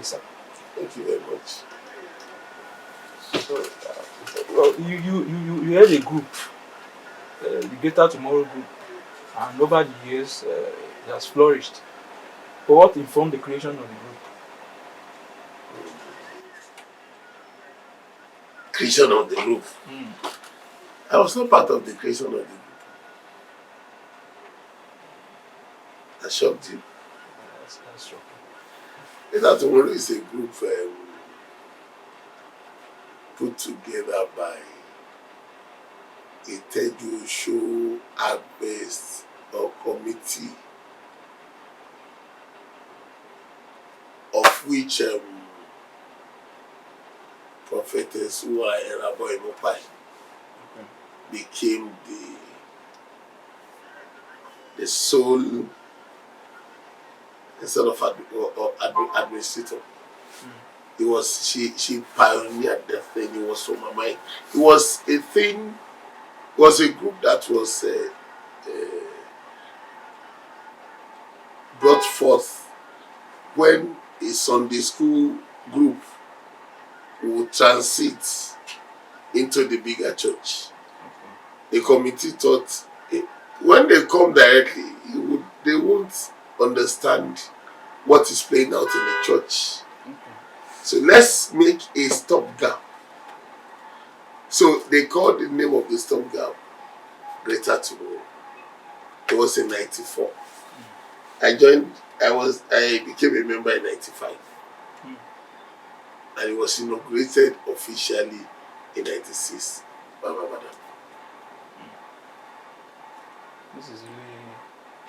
sir. Thank you very much. So, well, you had a group, the Greater Tomorrow group, and over the years, it has flourished. But what informed the creation of the group? Creation of the group. I was not part of the creation of the group. I shocked you. That's shocking. Greater Tomorrow is a group put together by a Teju show harvest or committee, of which prophetess who are Ademola became the sole instead of administrator. It was she pioneered the thing. It was from my mind. It was a thing. It was a group that was brought forth when a Sunday school group would transit into the bigger church. The committee thought when they come directly, they won't understand what is playing out in the church. So let's make a stopgap. So they called the name of the stopgap Greater Tomorrow. It was in '94. I became a member in '95. And it was inaugurated officially in '96. This is really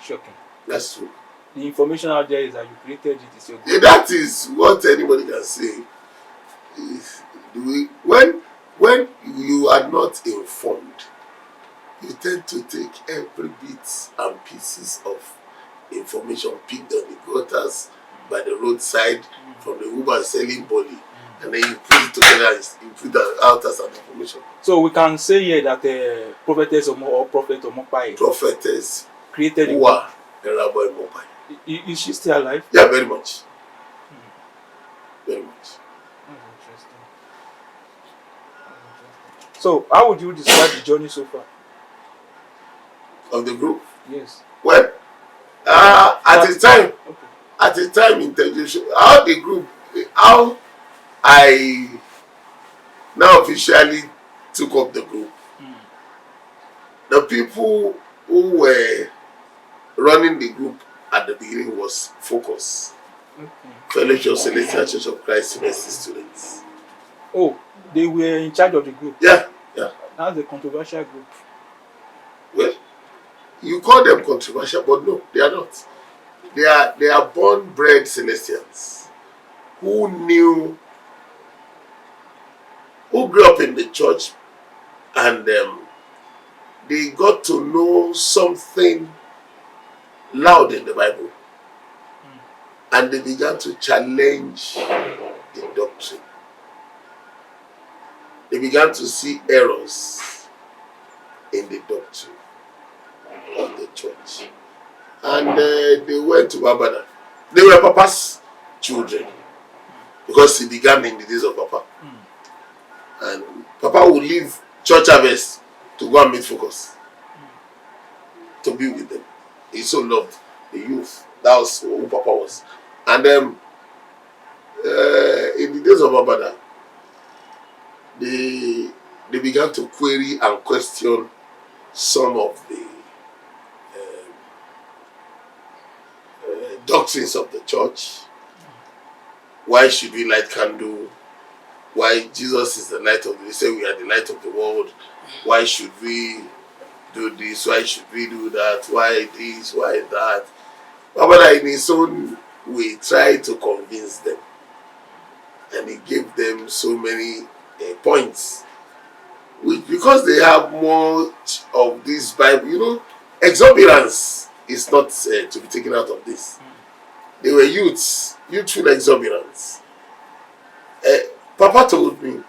shocking. That's true. The information out there is that you created it. It's your group. That is what anybody can say. When you are not informed, you tend to take every bit and pieces of information picked on the gutters by the roadside from the woman selling body, and then you put it together and you put that out as an information. So we can say here that prophetess or prophet Omopai created who are Ademola Bolaji. Is she still alive? Yeah, very much. Very much. That's interesting. So, how would you describe the journey so far? Of the group? Yes. Well, at the time integration, how I now officially took up the group. The people who were running the group at the beginning was Focus. Fellowship of Celestial Church of Christ University students. Oh, they were in charge of the group? Yeah. That's a controversial group. Well, you call them controversial, but no, they are not. They are born-bred Celestians who grew up in the church, and they got to know something loud in the Bible, and they began to challenge the doctrine. They began to see errors in the doctrine of the church, and they went to Babada. They were Papa's children because he began in the days of Papa, and Papa would leave church harvest to go and meet Focus, to be with them. He so loved the youth. That was who Papa was. And in the days of Babada, they began to query and question some of the doctrines of the church. Why should we light candle? Why Jesus is the light of the world? They say we are the light of the world. Why should we do this? Why should we do that? Why this? Why that? Babada in his own way tried to convince them, and he gave them so many points, which, because they have much of this Bible, exuberance is not to be taken out of this. They were youthful exuberance. Papa told me,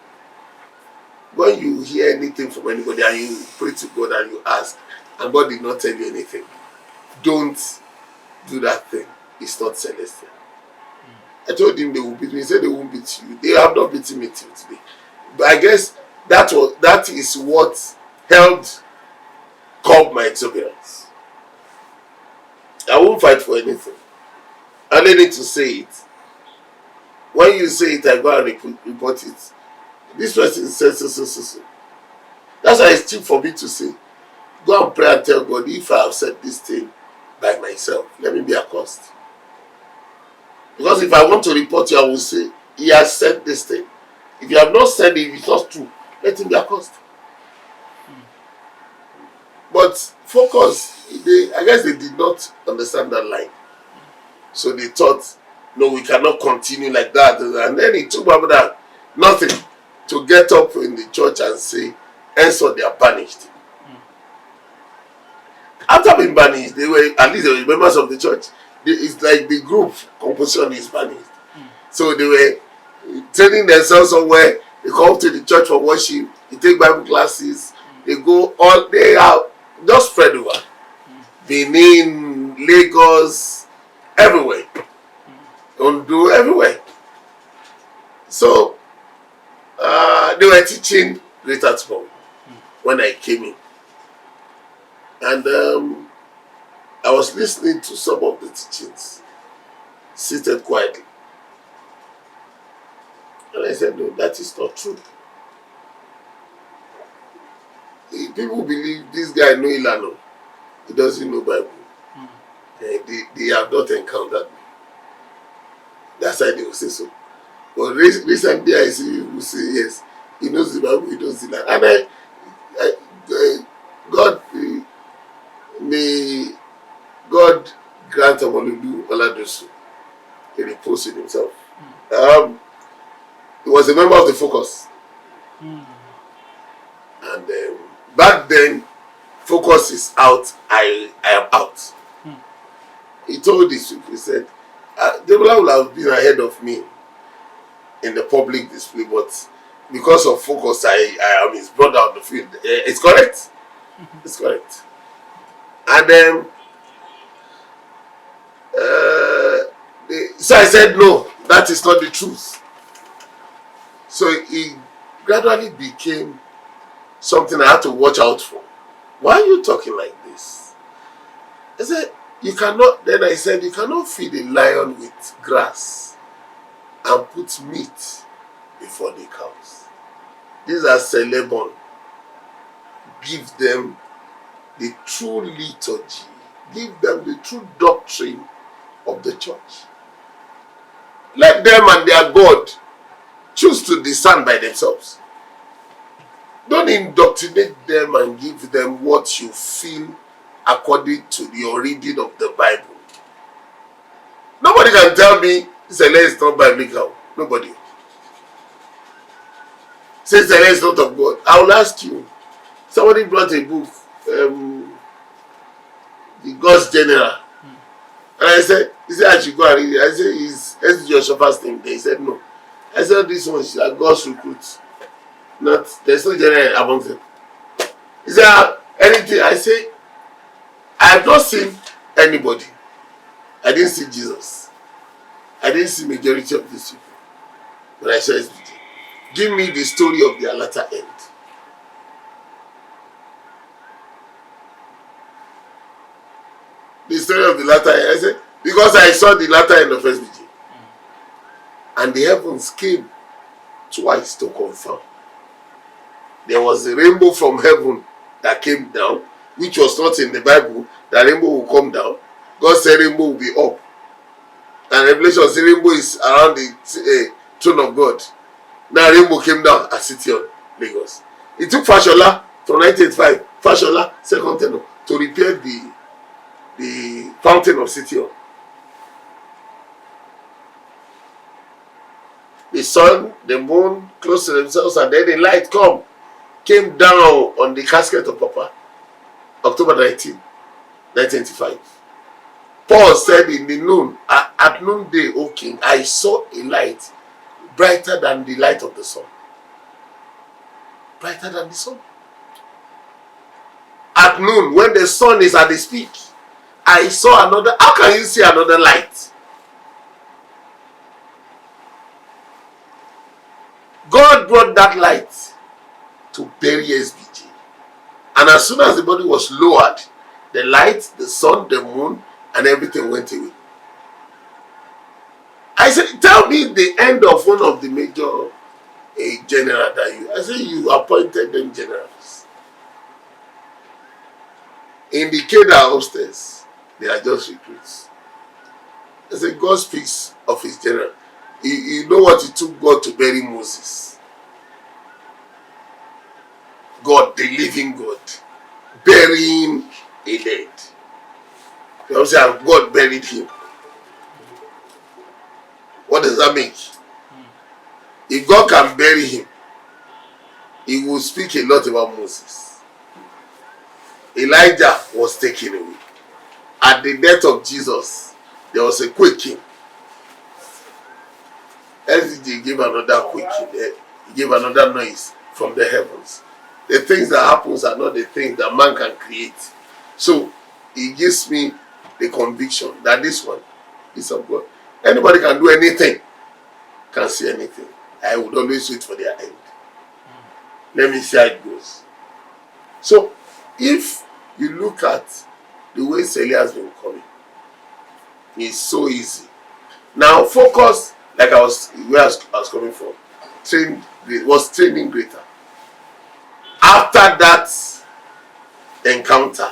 when you hear anything from anybody and you pray to God and you ask, and God did not tell you anything, don't do that thing. It's not celestial. I told him they will beat me. He said they won't beat you. They have not beaten me till today. But I guess that is what helped curb my exuberance. I won't fight for anything. I only need to say it. When you say it, I go and report it. This person says so. That's why it's cheap for me to say. Go and pray and tell God, if I have said this thing by myself, let me be accursed. Because if I want to report you, I will say, he has said this thing. If you have not said it, if it's not true, let him be accursed. But focus, I guess they did not understand that line. So they thought, no, we cannot continue like that. And then it took about nothing to get up in the church and say, henceforth they are banished. After being banished, at least they were members of the church. It's like the group composition is banished. So they were training themselves somewhere. They come to the church for worship. They take Bible classes. They are just spread over. Benin, Lagos, everywhere. Ondo, everywhere. So they were teaching Greater Tomorrow when I came in. And I was listening to some of the teachings, seated quietly. And I said, no, that is not true. People believe this guy no Ilano. He doesn't know Bible. They have not encountered me. That's why they will say so. But recently I see people say, yes, he knows the Bible, he knows the land. And God, may God grant Ademola Bolaji a repose in himself. He was a member of the Focus. And back then, Focus is out, I am out. He told these people, he said, Ademola will have been ahead of me in the public display, but because of Focus, I am his brother on the field. It's correct. It's correct. And so I said, no, that is not the truth. So it gradually became something I had to watch out for. Why are you talking like this? I said, then I said, you cannot feed a lion with grass and put meat before the cows. These are celebon. Give them the true liturgy. Give them the true doctrine of the church. Let them and their God choose to discern by themselves. Don't indoctrinate them and give them what you feel according to your reading of the Bible. Nobody can tell me Sele is not biblical. Nobody. Say Sele is not of God. I will ask you. Somebody brought a book, The God's General. And I said, he said I should go and read it. I said, is S.J. Oshofa's thing there? He said, no. I said, this one is God's recruits. There's no general among them. He said, anything? I say, I have not seen anybody. I didn't see Jesus. I didn't see majority of these people. But I saw SBJ. Give me the story of their latter end. The story of the latter end. I said, because I saw the latter end of SBJ. And the heavens came twice to confirm. There was a rainbow from heaven that came down, which was not in the Bible. The rainbow will come down. God said rainbow will be up. And Revelation said rainbow is around the throne of God. Now rainbow came down at City on Lagos. It took Fashola from 1985, Fashola, second tenor, to repair the fountain of City on. The sun, the moon close to themselves, and then the light came down on the casket of Papa, October 19, 1985. Paul said in the noon, at noonday, O King, I saw a light brighter than the light of the sun. Brighter than the sun. At noon, when the sun is at its peak, I saw another. How can you see another light? God brought that light to bury SBJ. And as soon as the body was lowered, the light, the sun, the moon, and everything went away. I said, tell me the end of one of the major general that you. I said, you appointed them generals. In the cadre upstairs, they are just recruits. I said, God speaks of his general. You know what it took God to bury Moses? God, the living God, burying a dead. You know what I'm saying? God buried him. What does that mean? If God can bury him, he will speak a lot about Moses. Elijah was taken away. At the death of Jesus, there was a quaking. SDJ gave another quaking. He gave another noise from the heavens. The things that happens are not the things that man can create. So it gives me the conviction that this one is of God. Anybody can do anything, can see anything. I would always wait for their end. Let me see how it goes. So if you look at the way Celia has been coming, it's so easy. Now focus, like I was where I was coming from. Was training greater. After that encounter,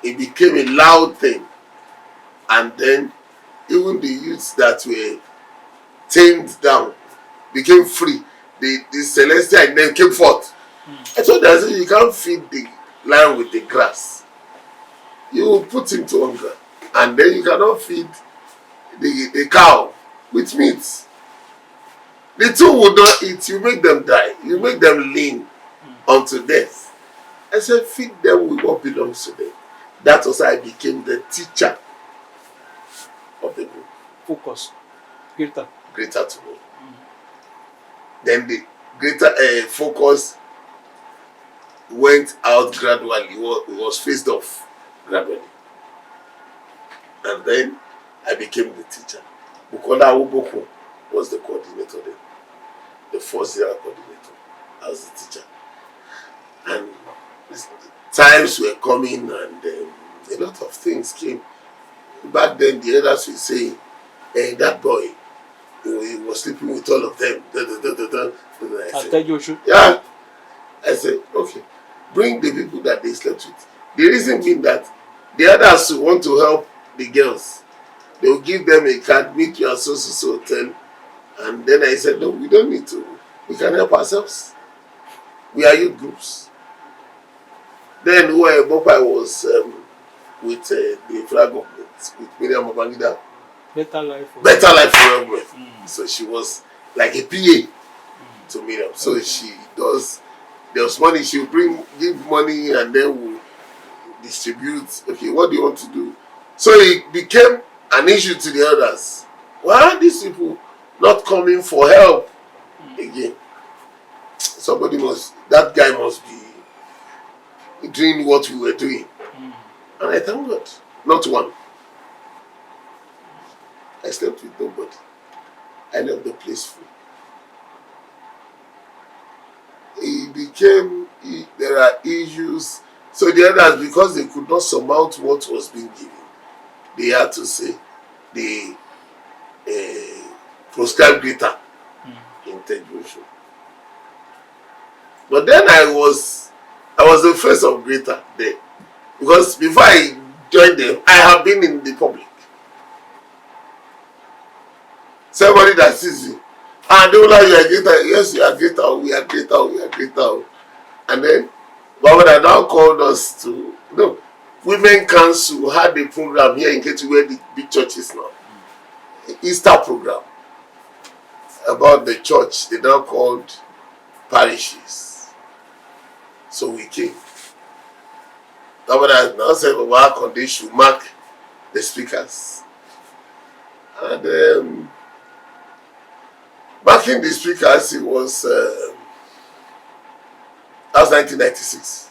it became a loud thing. And then even the youths that were tamed down became free. The celestial in them came forth. I told them, I said, you can't feed the lion with the grass. You will put him to hunger. And then you cannot feed the cow with meat. The two will not eat. You make them die. You make them lean unto death. I said, feed them with what belongs to them. That was how I became the teacher of the group. Focus. Greater. Greater tomorrow. Then the greater focus went out gradually. It was phased off gradually. And then I became the teacher. Bukola Awoboko was the coordinator then. The first year coordinator. I was the teacher. And times were coming and a lot of things came. Back then the elders were saying, that boy, he was sleeping with all of them. I said, yeah. I said, okay, bring the people that they slept with. The reason being that the others who want to help the girls, they will give them a card, meet you at so hotel. And then I said, no, we don't need to. We can help ourselves. We are youth groups. Then where Bopai was with the flag government, with Miriam Babangida. Better life for everyone. So she was like a PA to Miriam. So she does, there was money, she will give money and then will distribute. Okay, what do you want to do? So it became an issue to the others. Why are these people not coming for help again? That guy must be doing what we were doing. And I thank God, not one. I slept with nobody. I left the place free. There are issues. So the others, because they could not surmount what was being given, they had to say they prescribe greater integration. But then I was the face of greater there. Because before I joined them, I have been in the public. Somebody that sees you, Ademola, you are greater. Yes, you are greater. We are greater. We are greater. And then, Baba now called us to, Women Council had a program here in Ketu where the big church is now. Easter program about the church. They now called parishes. So we came. Baba now said, Baba, they should mark the speakers. And marking the speakers, it was that was 1996.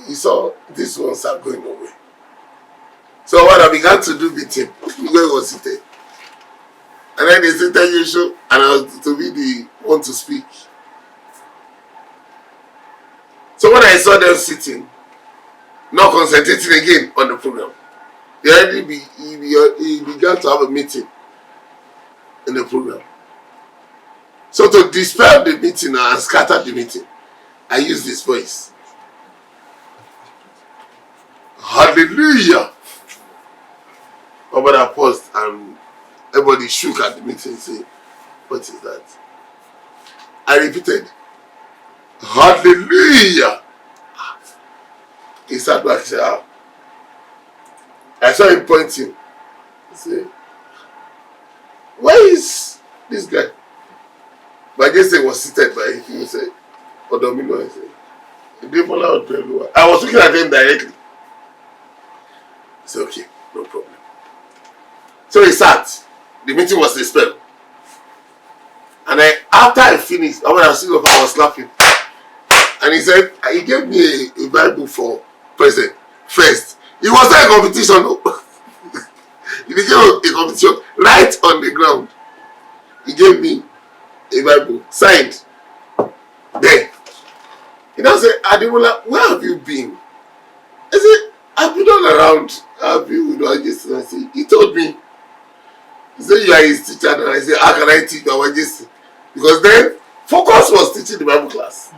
He saw these ones are going away. So what I began to do with him, where was it? And then they said, tell you show, and I was to be the one to speak. So when I saw them sitting, not concentrating again on the program, he began to have a meeting in the program. So to dispel the meeting and scatter the meeting, I used this voice. Hallelujah! But I paused and everybody shook at the meeting and said, what is that? I repeated, Hallelujah! He sat back and said, ah. I saw him pointing. He said, where is this guy? But Jesse was seated by him. He said, Odomino, I said, Ademola Bolaji. I was looking at him directly. He said, okay, no problem. So he sat. The meeting was dispelled. And after I finished, when I was sitting up, I was laughing. And he said, he gave me a Bible for present first. It was not a competition. It became a competition right on the ground. He gave me a Bible signed. Then he now said, Ademola, where have you been? I said, I've been all around. I've been with Majesty. I said, he told me. He said, you are his teacher. And I said, how can I teach my Majesty? Because then Focus was teaching the Bible class.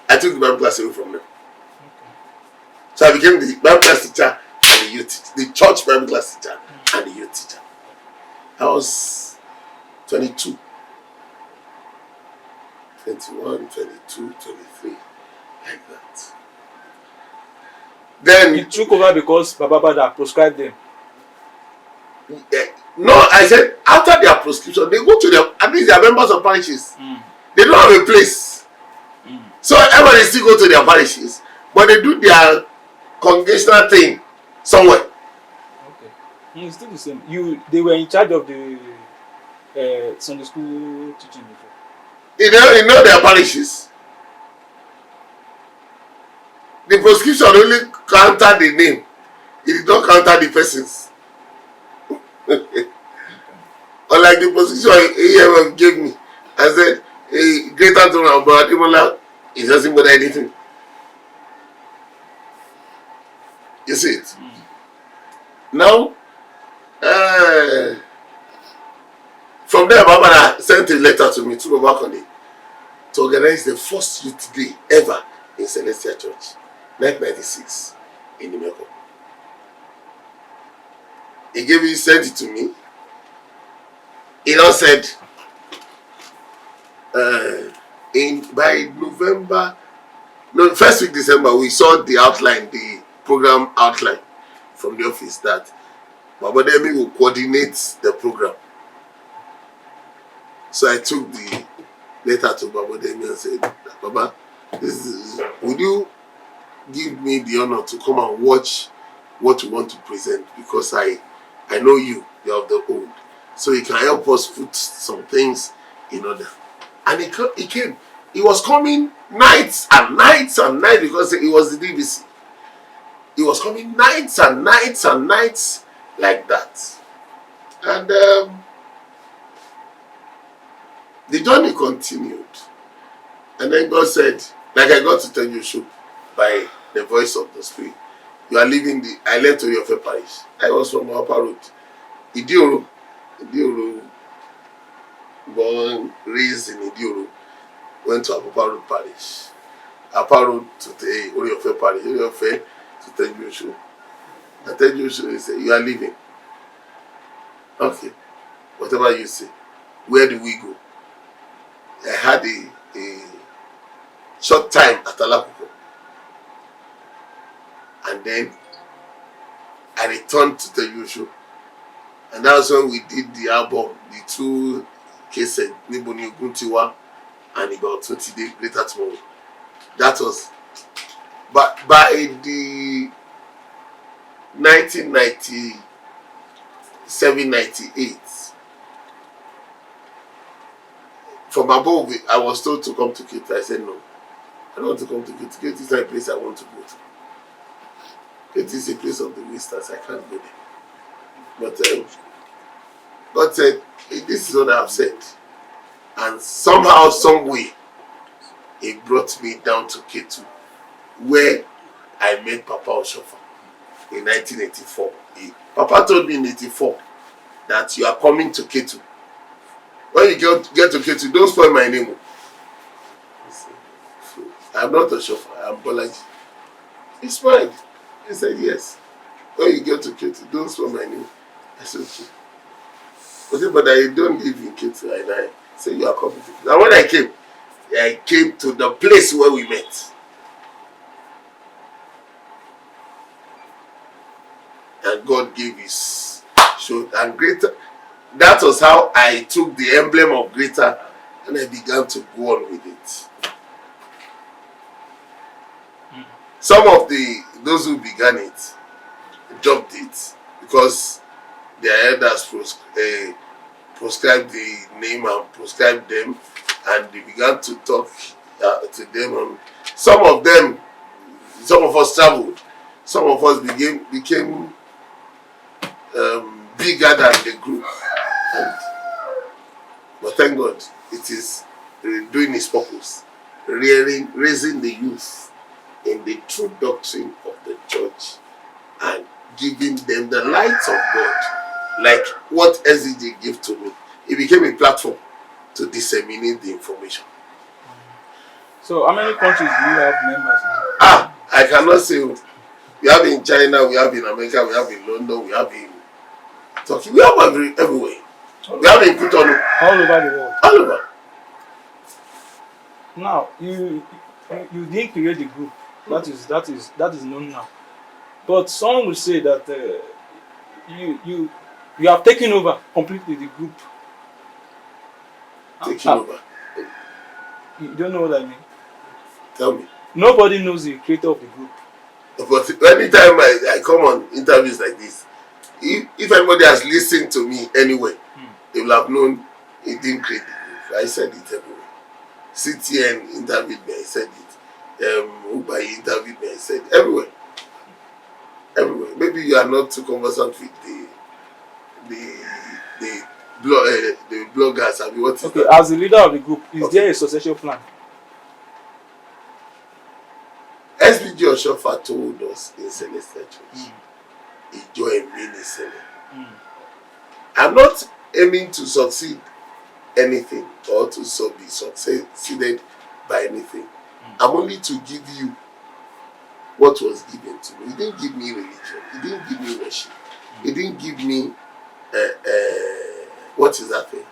I took the Bible class away from them. So I became the Bible class teacher and the youth teacher, the church Bible class teacher and the youth teacher. I was 22, 21, 22, 23, like that. Then You took over because Baba Bada prescribed them. No, I said after their prescription, they go to their, at least they are members of parishes. They don't have a place. So everybody still go to their parishes, but they do their congregational thing somewhere. Okay. It's still the same. They were in charge of the Sunday school teaching before. You know their parishes. The prescription only counted the name. It did not counter the persons. Unlike the prescription AMF gave me, I said, a greater throne of Ademola, it doesn't matter anything. You see it? Now, from there, Baba sent a letter to me, to Babakande, to organize the first youth day ever in Celestial Church, 1996, in Nimeko. He sent it to me. He now said, by November, no, first week December, we saw the outline, the program outline from the office that Baba Demi will coordinate the program. So I took the letter to Baba Demi and said, Baba, would you give me the honor to come and watch what you want to present? Because I know you're of the old. So he can help us put some things in order. And he came. He was coming nights and nights and nights because he was the DBC. He was coming nights and nights and nights like that. And the journey continued. And then God said, like I got to tell you, Sope, by the voice of the Spirit, you are leaving I left Oriofe Parish. I was from Upper Road. Idioro, born, raised in Idioro, went to Upper Road Parish. Upper Road to the Oriofe Parish. Oriofe to Tejuosho. And Tejuosho said, you are leaving. Okay, whatever you say. Where do we go? I had a short time at Alakuko. And then I returned to Tejuosho. And that's when we did the album, the 2 cases, Niboni Oguntiwa, and about 20 days later tomorrow. That was, but by the 1997-98, from above, I was told to come to Kate. I said no, I don't want to come to Kate. Kate is not a place I want to go to. Kate is a place of the Westers. I can't go there. But God said, "Hey, this is what I have said." And somehow, some way, He brought me down to K2, where I met Papa Oshofa in 1984. Papa told me in 84 that you are coming to K2. When you get to K2, don't spoil my name. I'm not Oshofa, I'm Bolaji. He smiled. He said, yes. When you get to K2, don't spoil my name. I said, okay. I said, but I don't live in K2. And I said, you are coming to K2. And when I came to the place where we met. And God gave His show. And greater, that was how I took the emblem of greater and I began to go on with it. Some of those who began it dropped it because their elders proscribed the name and proscribed them, and they began to talk to them. And some of us traveled. Some of us became bigger than the group. But thank God, it is doing its purpose, raising the youth in the true doctrine of the church and giving them the light of God, like what SDJ gave to me. It became a platform to disseminate the information. So, how many countries do you have members in? I cannot say. We have in China, we have in America, we have in London, we have in Turkey, we have everywhere. We have in Cotonou. All over the world. All over. Now, you didn't create the group. That is known now. But some will say that you have taken over completely the group. Taking over. You don't know what I mean? Tell me. Nobody knows the creator of the group. But anytime I come on interviews like this, if anybody has listened to me anywhere, they will have known he didn't create the group. I said it everywhere. CTN interviewed me, I said it. Ubayi interviewed me, I said it. Everywhere. Everywhere. Maybe you are not too conversant with the bloggers. I mean, what is that? As the leader of the group, is there a succession plan? SBG Oshofa told us in Celestial Church, enjoy many selling. I'm not aiming to succeed anything or to be succeeded by anything. I'm only to give you what was given to me. He didn't give me religion. He didn't give me worship. He didn't give me what is that thing?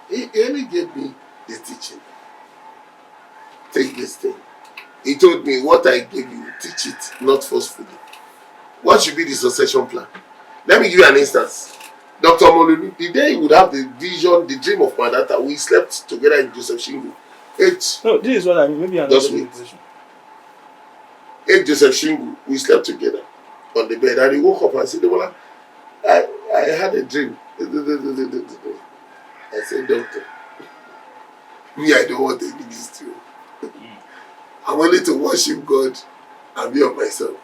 He only gave me the teaching. Take this thing. He told me, what I gave you, teach it, not forcefully. What should be the succession plan? Let me give you an instance. Dr. Molulu, the day he would have the vision, the dream of my daughter, we slept together in Joseph Shingu. No, this is what I mean. Maybe I'm just wait. Joseph Shingu, we slept together on the bed, and he woke up and said, Ademola, I had a dream. I said, doctor, me, I don't want any ministry. I'm only to worship God and be of myself.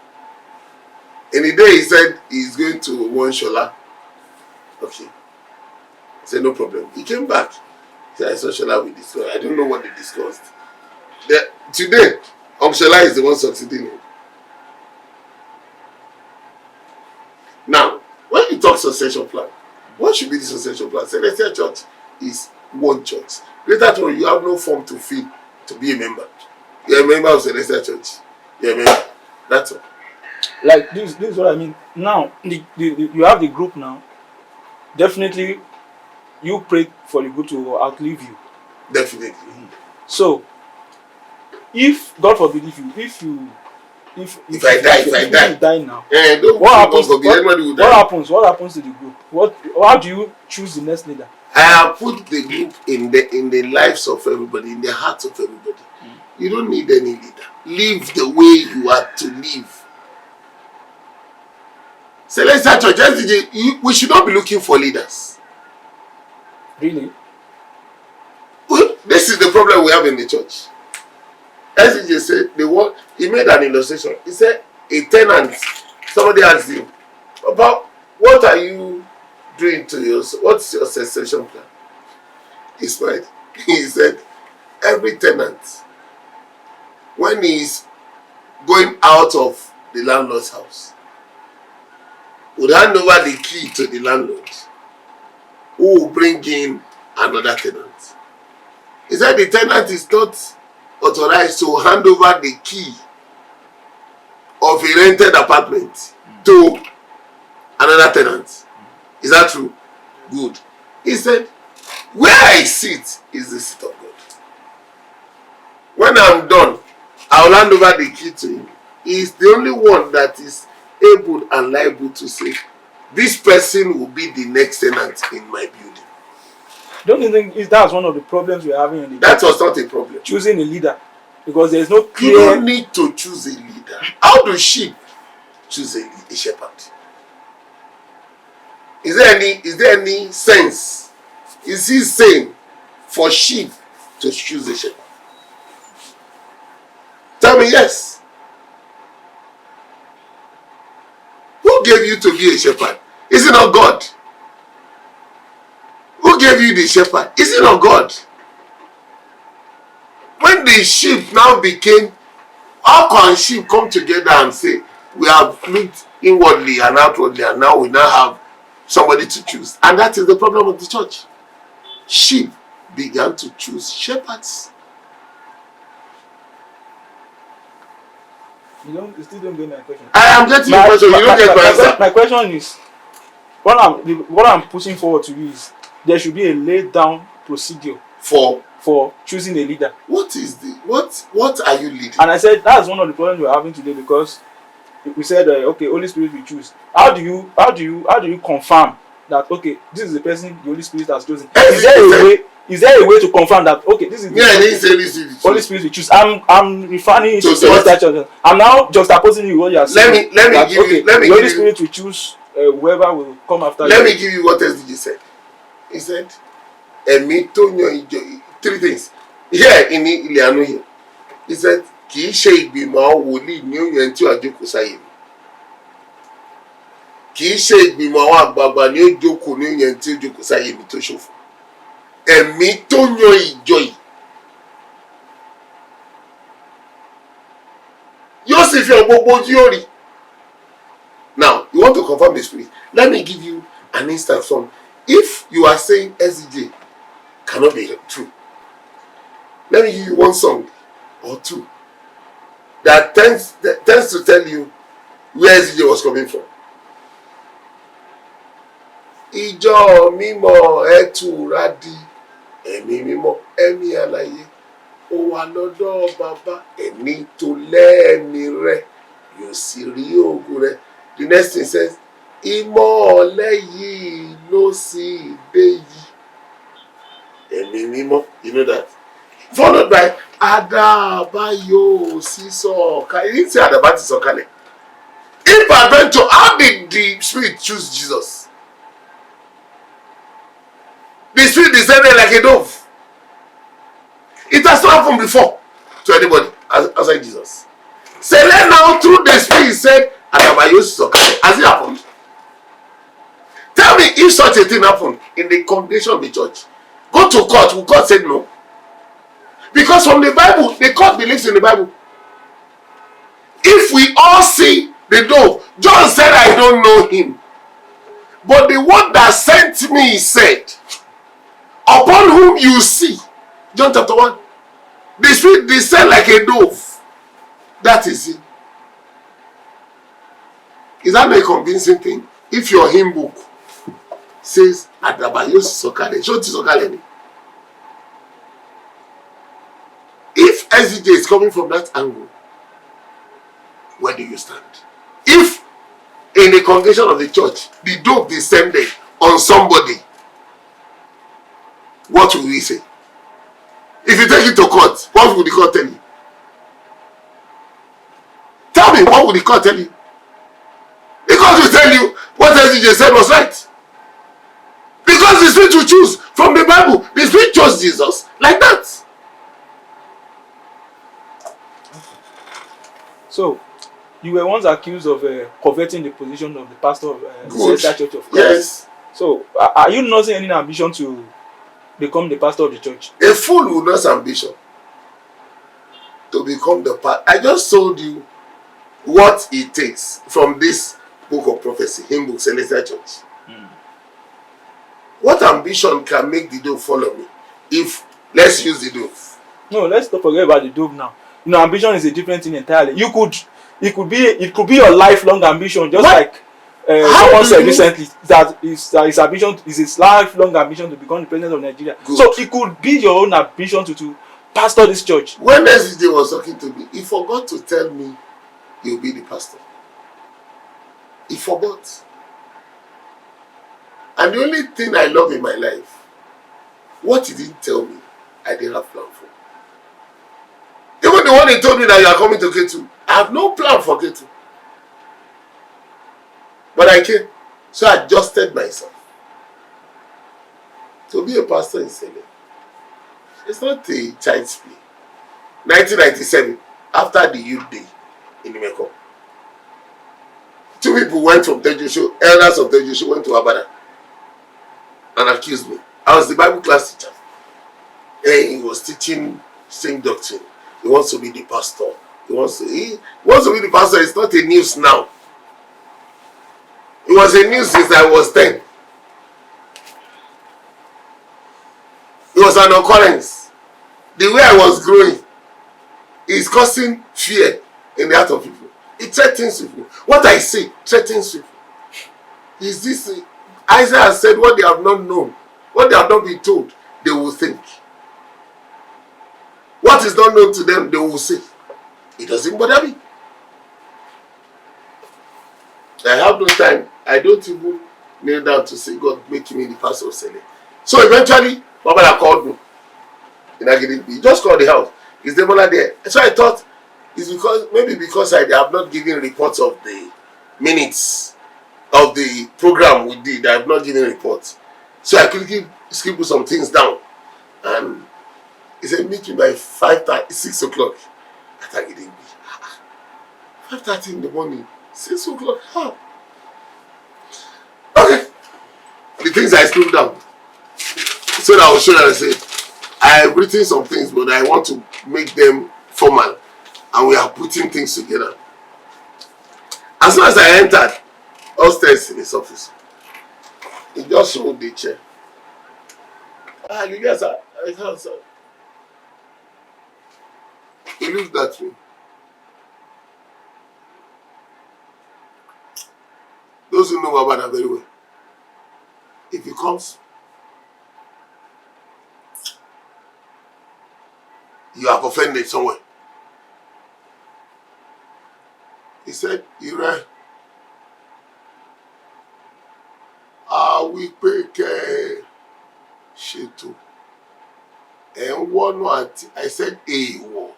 In the day he said he's going to one Shola. Okay. I said, no problem. He came back. He said, I saw Shola with this one. I don't know what they discussed. Today, Shola is the one succeeding him. Now, when you talk succession plan, what should be the succession plan? Celestial Church is one church. Greater Church, you have no form to fill to be a member. You're a member of Celestial Church. You're a member. That's all. Like this is what I mean. Now, you have the group now. Definitely, you pray for the group to outlive you. Definitely. So, if God forbid, if I die now, what happens to the group? How do you choose the next leader? I have put the group in the lives of everybody, in the hearts of everybody. You don't need any leader. Live the way you are to live. Celestial Church, SDJ, we should not be looking for leaders. Really? This is the problem we have in the church. SDJ said, he made an illustration. He said, a tenant, somebody asked him, about what are you doing to you? What's your succession plan? He smiled. He said, every tenant, when he is going out of the landlord's house, would hand over the key to the landlord, who will bring in another tenant. He said the tenant is not authorized to hand over the key of a rented apartment to another tenant. Is that true? Good. He said, where I sit is the seat of God. When I'm done, I will hand over the key to him. He is the only one that is able and liable to say, this person will be the next tenant in my building. Don't you think that's one of the problems we're having in the That was not a problem. choosing a leader? Because there's no clear... You don't need to choose a leader. How do sheep choose a shepherd? Is there any sense? Is he saying for sheep to choose a shepherd? Tell me yes. Who gave you to be a shepherd? Is it not God? Who gave you the shepherd? Is it not God? When the sheep now became, how can sheep come together and say, we have looked inwardly and outwardly and now we now have somebody to choose? And that is the problem of the church. Sheep began to choose shepherds. You still don't get my question. I am getting your question. You don't get my answer. My question is, what I'm pushing forward to you is there should be a laid down procedure for choosing a leader. What is the what are you leading? And I said that's one of the problems we're having today, because we said okay, Holy Spirit will choose. How do you confirm that okay, this is the person the Holy Spirit has chosen? Is there a way to confirm that okay, this is the I didn't say this Holy Spirit will choose? I'm referring to that. I'm now juxtaposing you what you are saying. Let me give you the Holy Spirit will choose whoever will come after. Let me give you what SDJ said. He said, three things. Here in Ilianu here. He said, kì í ṣe ìgbìmọ̀ wòlíì ní òyìn tí ó àjókòó sáyé mi. Kì í ṣe ìgbìmọ̀ àwọn àgbààgbà ní ó jókòó ní òyìn tí ó jókòó sáyé mi tó ṣòfò. Ẹ̀mí tó yan ìjọ yìí. Yóò sì fi hàn gbogbo ojú yóò rí. Now, you want to confirm the spirit. Let me give you an instance from, if you are saying SDJ cannot be true, let me give you one song or two that tends to tell you where SDJ was coming from. Ìjọ mímọ́ ẹ túra di, ẹ̀mí mímọ́ ẹ̀mí àlàyé, ó wà lọ́dọ̀ bàbá, ẹ̀mí tó lẹ́ẹ̀mí rẹ̀ yóò sì rí ògo rẹ̀. The next thing says, ìmọ́lẹ̀ yìí ló sì dé yìí, ẹ̀mí mímọ́. You know that. Followed by Adabayo Sisọ̀kalẹ̀. He didn't say Adaba ti sọ̀kalẹ̀. If adventure, how did the Spirit choose Jesus? The Spirit descended like a dove. It has not happened before to anybody outside Jesus. Say now through the Spirit said Adabayo Sisọ̀kalẹ̀. Has it happened? Tell me if such a thing happened in the congregation of the church. Go to court. Will court say no? Because from the Bible, the court believes in the Bible. If we all see the dove, John said, I don't know him. But the one that sent me said, upon whom you see, John chapter 1, the Spirit descend like a dove. That is it. Is that not a convincing thing? If your hymn book says, Adabayo Sisọ̀kalẹ̀, show ti sọ̀kalẹ̀ ni. If SDJ is coming from that angle, where do you stand? If in the congregation of the church, the dove descended on somebody, what will we say? If you take it to court, what will the court tell you? Tell me, what will the court tell you? The court will tell you what SDJ said was right. Because the Spirit will choose from the Bible. The Spirit chose Jesus like that. So, you were once accused of coveting the position of the pastor of the Church of Christ. Yes. So are you not seeing any ambition to become the pastor of the church? A fool will not have ambition to become the pastor. I just told you what it takes from this book of prophecy, hymn book, Celestial Church. What ambition can make the dove follow me? If, let's use the dove. No, let's not forget about the dove now. You know, ambition is a different thing entirely. It could be your lifelong ambition, just What? like someone said recently that his ambition is his lifelong ambition to become the president of Nigeria. Good. So it could be your own ambition to pastor this church. When SJ was talking to me, he forgot to tell me he'll be the pastor. He forgot. And the only thing I love in my life, what he didn't tell me, I didn't have plan for. Even the one he told me that you are coming to K2, I have no plan for K2. But I came. So I adjusted myself. To be a pastor in Sele, it's not a child's play. 1997, after the youth day in Imeko, 2 people went from Tejusho, elders of Tejusho went to Abada and accused me. I was the Bible class teacher. And he was teaching same doctrine. He wants to be the pastor. He wants to be the pastor. It's not a news now. It was a news since I was 10. It was an occurrence. The way I was growing is causing fear in the heart of people. It threatens people. What I say threatens people. Is this Isaiah said what they have not known, what they have not been told, they will think. What is not known to them, they will say. It doesn't bother me. I have no time. I don't even kneel down to say, God, make me the pastor of Sele. So eventually, Babala called me. He just called the house. Is Ademola there? So I thought it's because I have not given reports of the minutes of the program we did. I have not given reports. So I quickly scribbled some things down. And he said, meet me by 5:30, 6 o'clock at Agidingbi. 5:30 in the morning, 6 o'clock. How? Okay. The things I scribbled down. So that I will show you and say, I have written some things, but I want to make them formal. And we are putting things together. As soon as I entered upstairs in his office, he just showed the chair. You guys are, he looked at me. Those who know Babana very well, if he comes, you have offended someone. He said, Ire, we pay Shetu. And one what I said, war.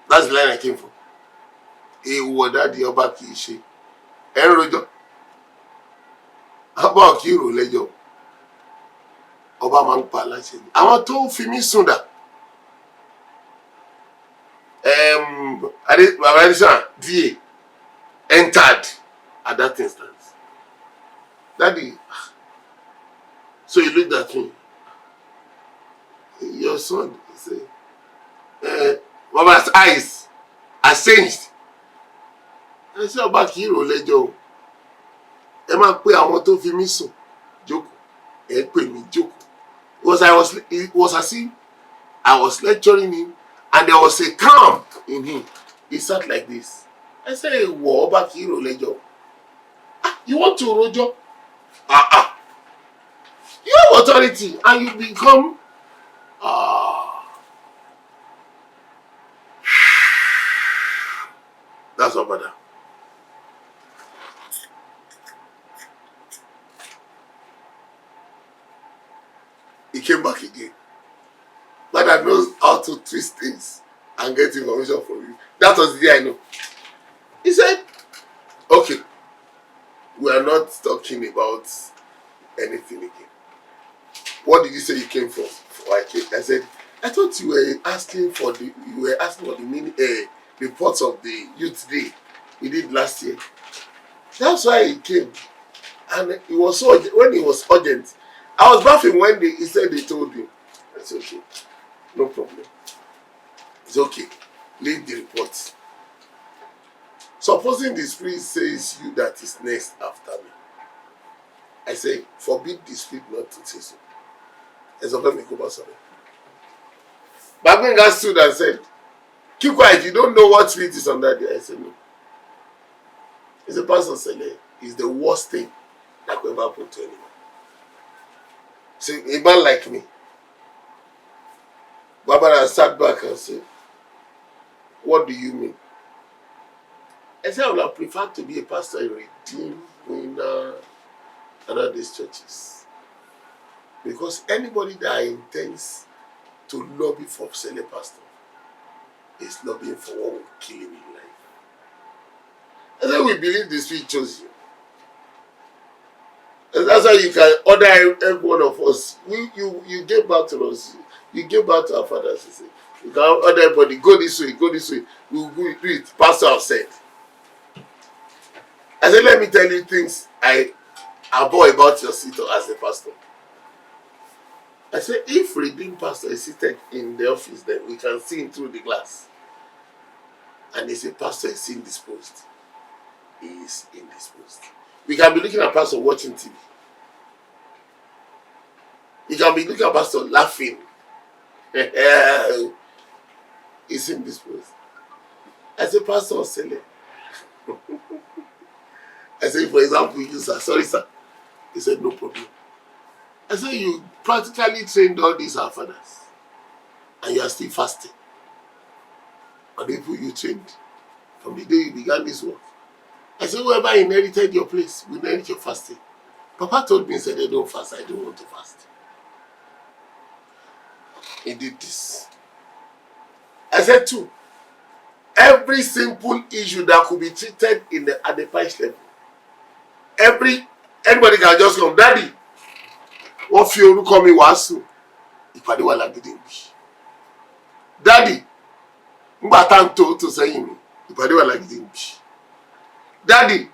That's the line I came from. War that the Oba kì í ṣe. Ẹ ń rojọ́. Abọ́ kì í rò lẹ́jọ́. Ọba máa ń pa aláṣẹ ni. Àwọn tó fi mí sùn dà. Adesina DA entered at that instance. Daddy, so he looked at me. Your son, he said, Baba's eyes are changed. I said, Ọba kì í rò lẹ́jọ́ o. Ẹ máa pé àwọn tó fi mí sùn jókòó. Ẹ pè mí jókòó. It was as if I was lecturing him and there was a calm in him. He sat like this. I said, Wọ́ Ọba kì í rò lẹ́jọ́. You want to rojọ́? You have authority and you become that's what matter. He came back again. But I knows how to twist things and get information from you. That was the day I know. He said, okay, we are not talking about anything again. What did you say you came from? I said, I thought you were asking for the reports of the youth day we did last year. That's why he came. And it was so urgent. When it was urgent, I was laughing when he said they told him. I said, okay, no problem. It's okay. Leave the report. Supposing the spirit says you that is next after me, I say, forbid the spirit not to say so. As of me, go sorry. But when God stood and said, keep quiet, you don't know what spirit is under there. I said, no. It's a Pastor Sele. It's the worst thing that could ever happen to anyone. See, a man like me, Barbara sat back and said, what do you mean? I said, I would have preferred to be a pastor in Redeem, Winner, and all these churches. Because anybody that intends to lobby for Sele pastor is lobbying for what will kill him in life. And then we believe the Spirit chose you. And that's why you can order every one of us. You give back to us. You give back to our fathers. You say, you can order everybody, go this way, go this way. We'll do it. Pastor have said. I said, let me tell you things I abhor about your seat as a pastor. I said, if Redeemed pastor is seated in the office, then we can see him through the glass. And they say, pastor is indisposed. He is indisposed. We can be looking at pastor watching TV. You can be looking at pastor laughing. He's indisposed. I said, Pastor Sele. I said, for example, you sir, sorry sir. He said, no problem. I said, you practically trained all these our fathers. And you are still fasting. And the people you trained from the day you began this work. I said, whoever inherited your place will inherit your fasting. Papa told me, he said, they don't fast. I don't want to fast. He did this. I said, two, every simple issue that could be treated at the parish level, anybody can just come, Daddy, what fi orúkọ mi wàásù? Ìpàdé wà lágídí ìbí. Daddy, ngbà tá ń tó sẹ́yìn mi, ìpàdé wà lágídí ìbí. Daddy,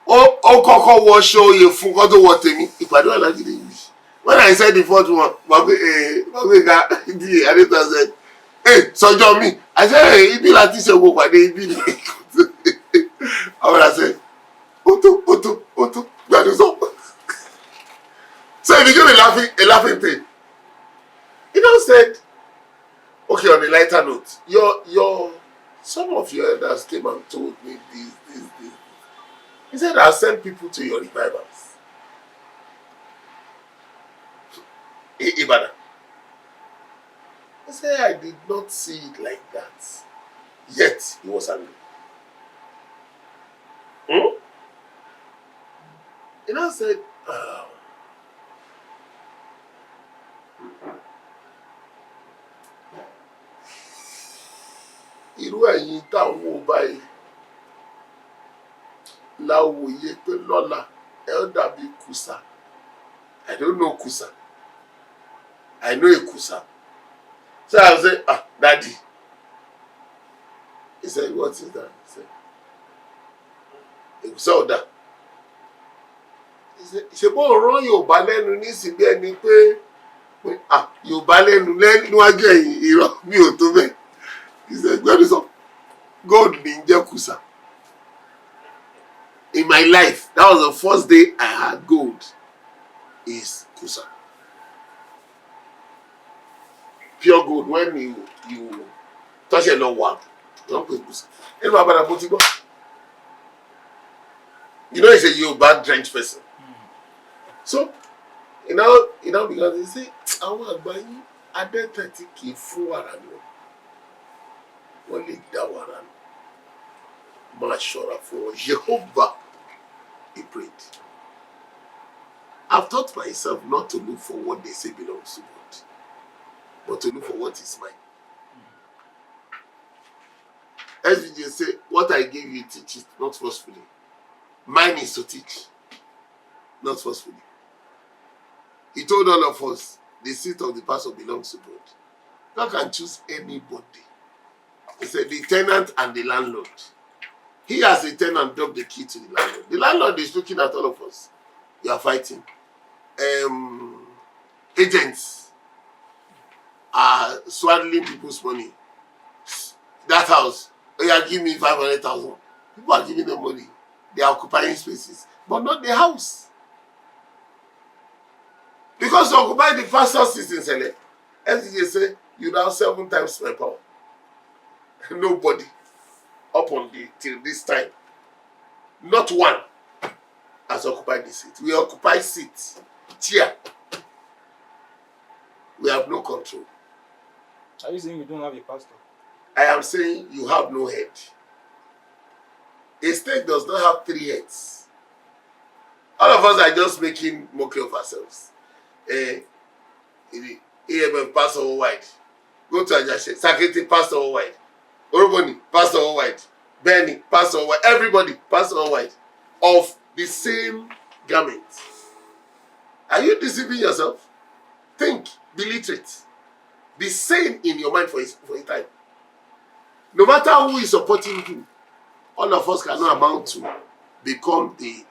ó kọ́kọ́ wọṣọ oyè fún kó tó wọ tèmi, ìpàdé wà lágídí ìbí. When I said the fourth one, Babega Adeta said, hey, Sojo mi. I said, hey, ibi láti ṣe wo pàdé ibi ni. I said, Oto, gbàdúsọ. So it became a laughing thing. He now said, okay, on a lighter note, some of your elders came and told me this. He said, I'll send people to your revivals. Ibadan. I said, I did not see it like that. Yet, he was angry. And I said, irú ẹ̀yin táwọn ò báyìí láwòye pé lọ́la ẹ ó dàbí kùsà. I don't know kùsà. I know a kusa. So I said, Daddy. He said, what is that? He said, a kusa order. He said, ṣebó rán Yorùbá lẹ́nu nísìnyí ẹni pé Yorùbá lẹ́nu níwájú ẹ̀yìn irọ́ mi ò tó bẹ́ẹ̀. He said, God ní jẹ́ kusa. In my life, that was the first day I had gold. Is kusa. Pure gold, when you touch a long one, don't put kusa. You know, he's a Yoruba drenched person. So, you know, because they say, I want to buy you a debt key for only that one. Mashora for Jehovah, he prayed. I've taught myself not to look for what they say belongs to God, but to look for what is mine. SVJ say, what I gave you, teach it, not forcefully. Mine is to teach, not forcefully. He told all of us, the seat of the pastor belongs to God. God can choose anybody. He said, the tenant and the landlord. He has a tenant dropped the key to the landlord. The landlord is looking at all of us. You are fighting. Agents are swindling people's money. That house, oh yeah, give me 500,000. People are giving them money. They are occupying spaces, but not the house. Because to occupy the pastor's seat in Sele, SDJ say you now 7 times my power. Nobody up on the till this time. Not one has occupied the seat. We occupy seat, chair. We have no control. Are you saying you don't have a pastor? I am saying you have no head. A state does not have 3 heads. All of us are just making mockery of ourselves. AMF pastor worldwide. Go to Ajashe, Secretary pastor worldwide. Oroboni pastor worldwide. Benny pastor worldwide. Everybody pastor worldwide. Of the same garment. Are you deceiving yourself? Think, be literate. Be sane in your mind for a time. No matter who is supporting you, all of us cannot amount to become the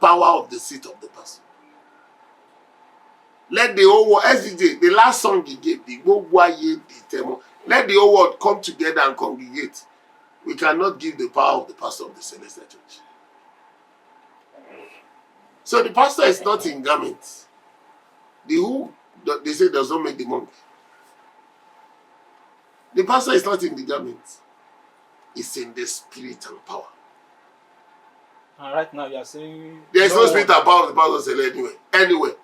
power of the seat of the person. Let the whole world, SDJ, the last song he gave, let the whole world come together and congregate. We cannot give the power of the pastor of the Celestial Church. So the pastor is not in garments. The who, they say, does not make the monk. The pastor is not in the garments. It's in the spirit and power. And right now you are saying there is no spirit and power of the pastor anyway. Anyway.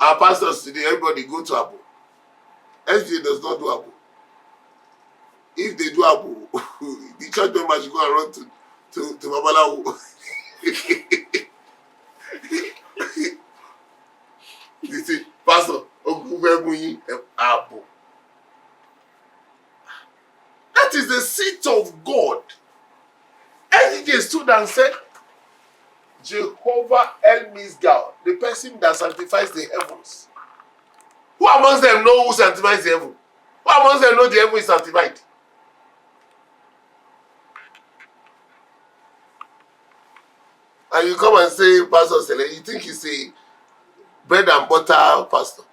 Our pastors today, everybody go to Abu. SJ does not do Abu. If they do Abu, the church members should go and run to Babalawo. They say, Pastor, Abu. That is the seat of God. SJ stood and said, Jehovah El Misgal, the person that sanctifies the heavens. Who amongst them know who sanctifies the heaven? Who amongst them know the heaven is sanctified? And you come and say, Pastor Sele, you think he's a bread and butter pastor?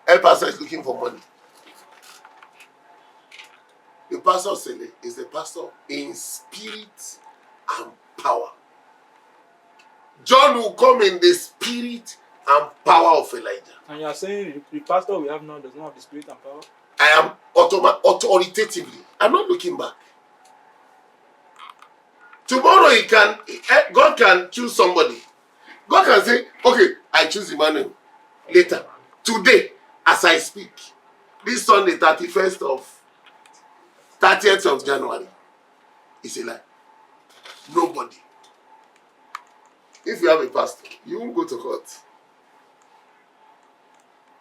El pastor is looking for money. The pastor Sele is a pastor in spirit and power. John will come in the spirit and power of Elijah. And you are saying the pastor we have now does not have the spirit and power? I am authoritatively. I'm not looking back. Tomorrow God can choose somebody. God can say, okay, I choose Emmanuel. Later. Today, as I speak, this Sunday, 30th of January, is a lie. Nobody. If you have a pastor, you won't go to court.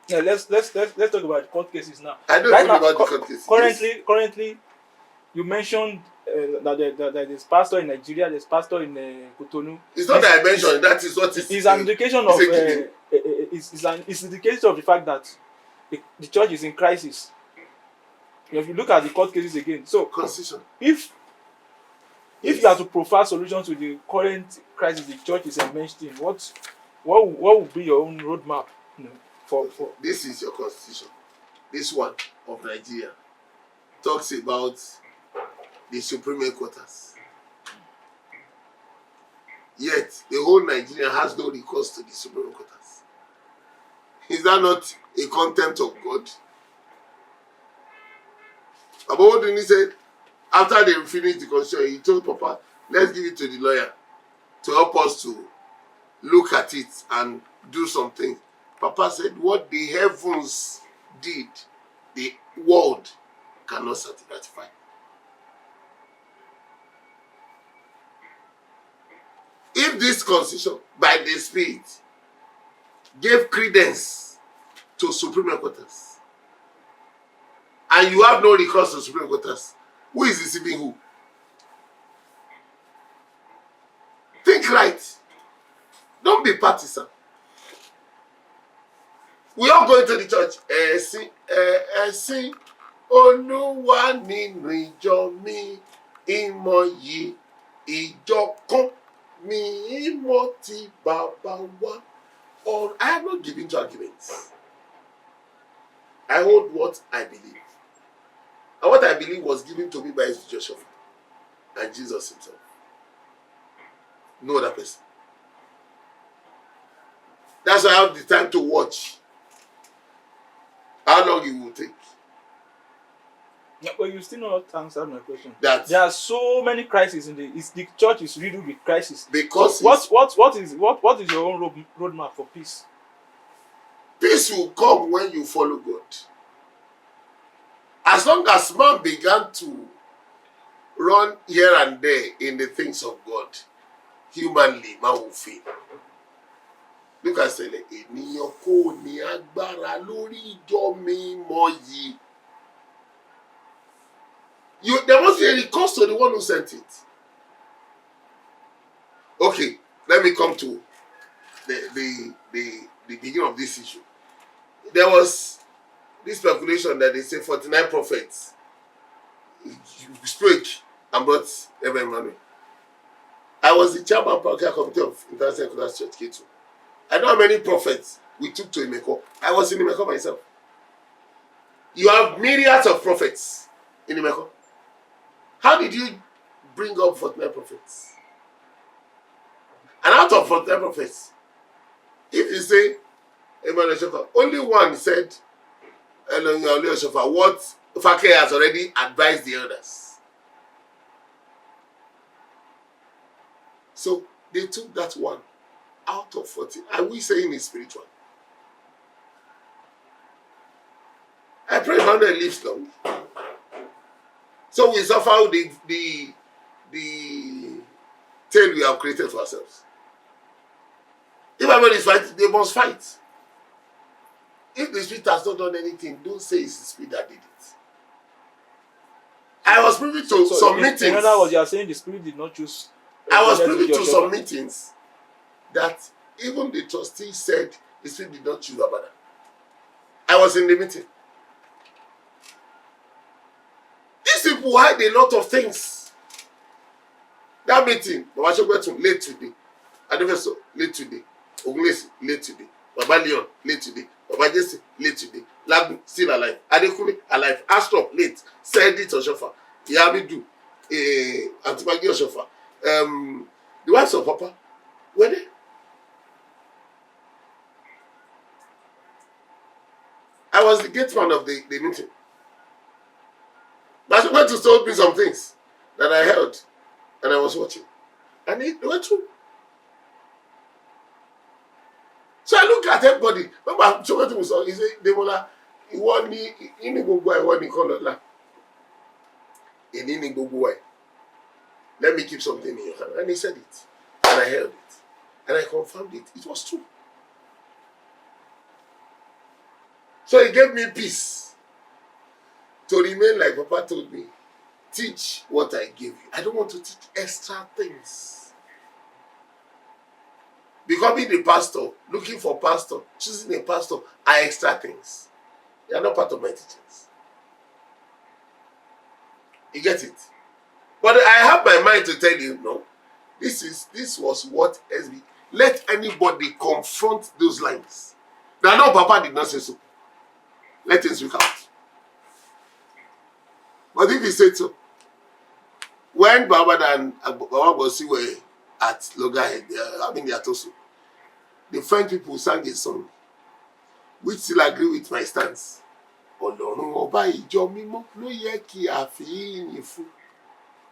Yeah, let's talk about the court cases now. I don't know about the court cases. Currently, you mentioned that there's pastor in Nigeria, there's pastor in Cotonou. It's not that I mentioned. That is what is an indication of it's an indication of the fact that the church is in crisis. If you look at the court cases again, so constitution. If you are to provide solutions to the current crisis the church is immersed in, what would be your own roadmap? For this is your constitution. This one of Nigeria talks about the Supreme Headquarters. Yet the whole Nigeria has no recourse to the Supreme Headquarters. Is that not a contempt of God? About what he said, after they finished the constitution, he told Papa, let's give it to the lawyer to help us to look at it and do something. Papa said, what the heavens did, the world cannot ratify. If this constitution, by the Spirit, gave credence to Supreme Headquarters, and you have no recourse to Supreme Headquarters, who is deceiving who? Think right. Don't be partisan. We all go into the church. Ẹ̀sìn Olúwa nínú ìjọ mi, ìmọ̀ yìí ìjọkan mi ìmọ̀ ti bàbá wa. Or I am not giving to arguments. I hold what I believe. And what I believe was given to me by Joshua and Jesus himself. No other person. That's why I have the time to watch how long it will take. Yeah, but you still not answered my question. That there are so many crises in the church is riddled with crisis. Because so what is your own roadmap for peace? Peace will come when you follow God. As long as man began to run here and there in the things of God, humanly, man will fail. Look at Sele. Ènìyàn kò ní agbára lórí ìjọ mímọ́ yìí. There must be a recourse to the one who sent it. Okay, let me come to the beginning of this issue. There was this speculation that they say 49 prophets spoke and brought Reverend Emmanuel. I was the chairman of the committee of International Class Church K2. I know how many prophets we took to Imeko. I was in Imeko myself. You have myriads of prophets in Imeko. How did you bring up 49 prophets? And out of 49 prophets, if you say Emmanuel Shofa, only one said Emmanuel Shofa what Fake has already advised the others. So they took that one out of 40. Are we saying it's spiritual? I pray Emmanuel lives long. So we suffer the tail we have created for ourselves. If everybody is fighting, they must fight. If the spirit has not done anything, don't say it's the spirit that did it. I was privy to some meetings. In other words, you are saying the spirit did not choose. I was privy to some meetings that even the trustee said the spirit did not choose Abada. I was in the meeting. These people hide a lot of things. That meeting, Baba Shogbetu late today. Adefeso late today. Ogunlesi late today. Baba Leon late today. Baba Jesse late today. Lagun still alive. Adekunle alive. Astrop late. Said it Oshofa. Yamidu. Antibagi Oshofa. The wives of Papa were there. I was the gate man of the meeting. But I went to told me some things that I heard and I was watching. And they were true. So I look at everybody. Remember, Sope was he said, Ademola, let me keep something in your hand. And he said it. And I held it. And I confirmed it. It was true. So he gave me peace to remain like Papa told me. Teach what I gave you. I don't want to teach extra things. Becoming a pastor, looking for pastor, choosing a pastor are extra things. They are not part of my teachings. You get it? But I have my mind to tell you, no. This was what SB. Let anybody confront those lines. Now, no, Papa did not say so. Let him speak out. But if he said so, when Baba and Baba Bosi were at Loggerhead, having their tosu, the French people sang a song which still agree with my stance. Ọlọ́run ọba ìjọ mímọ́ ló yẹ kí a fi yìn fún.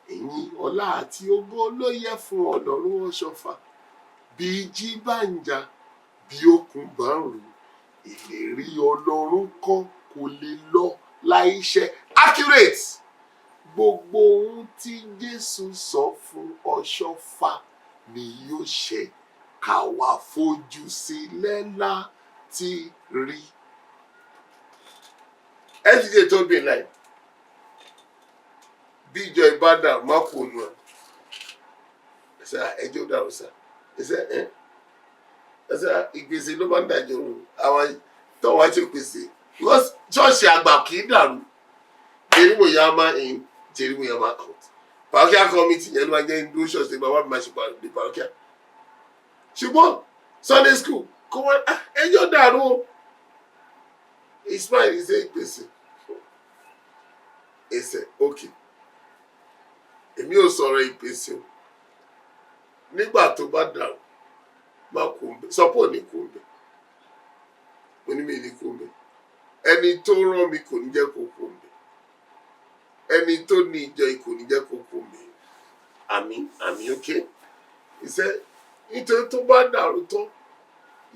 Ìyìn ọlá àti ògo ló yẹ fún Ọlọ́run Ọ̀ṣọ́fà. Bí jí bá ń jà, bí òkun bá ń rù, ìlérí Ọlọ́run kọ́ kò lè lọ láìṣẹ. Accurate. Gbogbo ohun tí Jésù sọ fún Ọ̀ṣọ́fà ni yóò ṣẹ. Ká wá fojú sílẹ̀ láti rí. SJ told me like, bí ìjọ Ìbàdàn má kò nù ẹ̀. I said, ẹjọ́ dàrú sá. I said, ìgbésẹ̀ ló máa ń dájọ́ òun. Àwọn tó wá ṣe pèsè. Because ṣọ́ọ̀ṣì àgbà kì í dàrú. Jerimuyama in, Jerimuyama out. parochial committee yẹn ló máa jẹ́ indó church ní bàbá mi máa ṣe the parochial. ṣùgbọ́n Sunday school kò wọ́n ẹjọ́ dàrú o. Ismail ṣe ìpèsè ẹsẹ̀ òkè èmi ò sọ̀rọ̀ ìpèsè o nígbà tó bá dàrú má kú ń bẹ sọ́pọ̀ ní kú ń bẹ onímọ̀ ní kú ń bẹ ẹni tó rán mi kò ní jẹ́ kó kú ń bẹ ẹni tó ní ìjọ kò ní jẹ́ kó kú ń bẹ àmì òkè ìṣe nítorí tó bá dàrú tán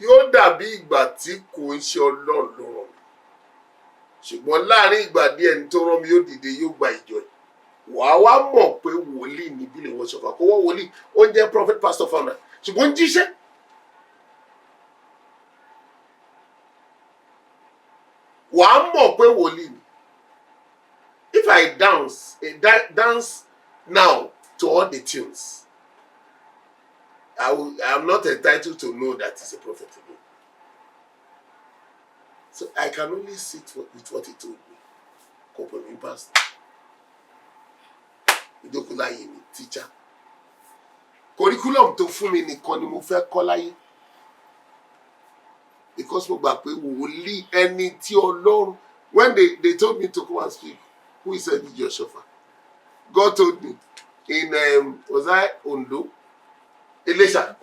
yóò dàbí ìgbà tí kò ń ṣe Ọlọ́run ló rán mi ṣùgbọ́n láàrin ìgbà díẹ̀ ní tó rán mi yóò dìde yóò gba ìjọ ẹ̀ wàá wá mọ̀ pé wòlíì níbí lè wọ́n ṣọ̀fà kó wọ́n wòlíì ó ń jẹ́ prophet pastor founder ṣùgbọ́n ń jíṣẹ́. wàá mọ̀ pé wòlíì ni if I dance now to all the tunes I am not entitled to know that he's a prophet again. So I can only sit with what he told me. Company pastor. Ìdókòláyé mi teacher. Curriculum tó fún mi nìkan ni mo fẹ́ kọ́ láyé. Because mo gbà pé wòlíì ẹni tí Ọlọ́run when they told me to come and speak who is Eddie Joshua? God told me in was I Ondo? Elisha.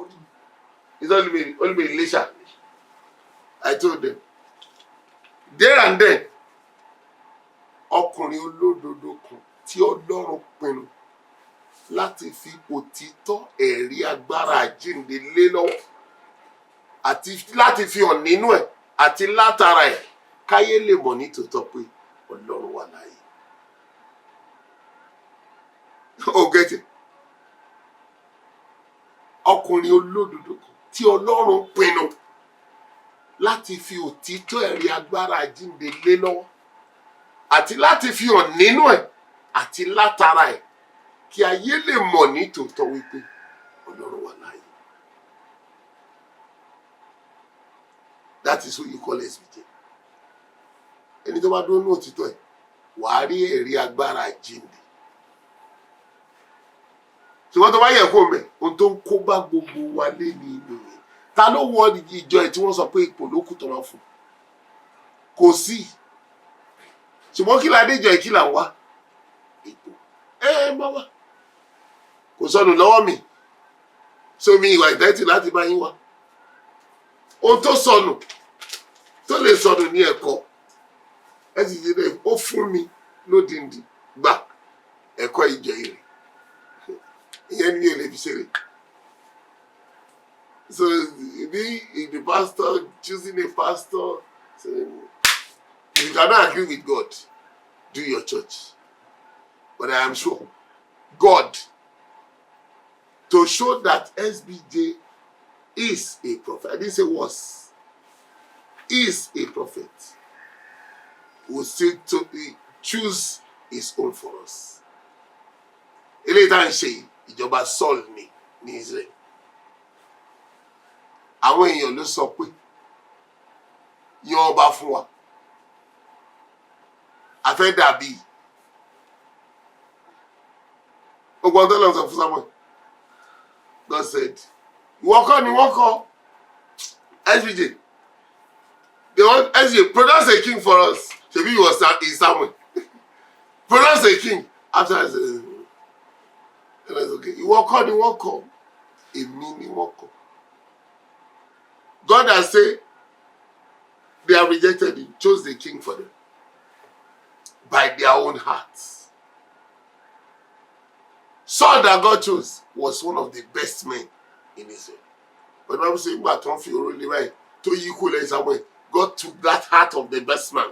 It's only me Elisha. I told them. There and then ọkùnrin olódodo kan tí Ọlọ́run pinnu láti fi òtítọ́ ẹ̀rí agbára àjíǹde lé lọ́wọ́ àti láti fi hàn nínú ẹ̀ àti látara ẹ̀ káyé lè mọ̀ ní tòótọ́ pé Ọlọ́run wà láàyè. Oh, get it? Ọkùnrin olódodo kan tí Ọlọ́run pinnu láti fi òtítọ́ ẹ̀rí agbára àjíǹde lé lọ́wọ́ àti láti fi hàn nínú ẹ̀ àti látara ẹ̀ kí ayé lè mọ̀ ní tòótọ́ wípé Ọlọ́run wà láàyè. That is who you call SBJ. Ẹni tó bá dúró ní òtítọ́ ẹ̀ wàá rí ẹ̀rí agbára àjíǹde. Ṣùgbọ́n tó bá yẹ kó mẹ́ ohun tó ń kó bá gbogbo wa lé ní inú rẹ̀ ta ló wọ ìjọ ẹ̀ tí wọ́n sọ pé ipò ló kù tó máa fún kò sí ṣùgbọ́n kí la dé ìjọ ẹ̀ kí là ń wá ipò má wá kò sọnù lọ́wọ́ mi sómi ìwà ìdẹ́tì láti bá yín wá ohun tó sọnù tó lè sọnù ní ẹ̀kọ́ ẹ sì ṣe bẹ́ẹ̀ ó fún mi lódìndín gbà ẹ̀kọ́ ìjọ ìrè ìyẹn ni mi ò lè fi ṣeré. So if the pastor choosing a pastor, so if you cannot agree with God, do your church. But I am sure God to show that SBJ is a prophet. I didn't say was. Is a prophet. Will still choose his own for us. Eléyìí tá à ń ṣe ìjọba Saul ní Israel. Àwọn èèyàn ló sọ pé yan ọba fún wa a fẹ́ dàbí ogun ọdún lọ́sọ̀ fún Samuel. God said ìwọ kọ́ ni wọ́n kọ́ SBJ they want SBJ pronounce a king for us ṣebí he was in Samuel pronounce a king after I said okay ìwọ kọ́ ni wọ́n kọ́ èmi ni wọ́n kọ́. God has said they have rejected him, chose the king for them by their own hearts. Saul that God chose was one of the best men in Israel. But the Bible says, God took that heart of the best man.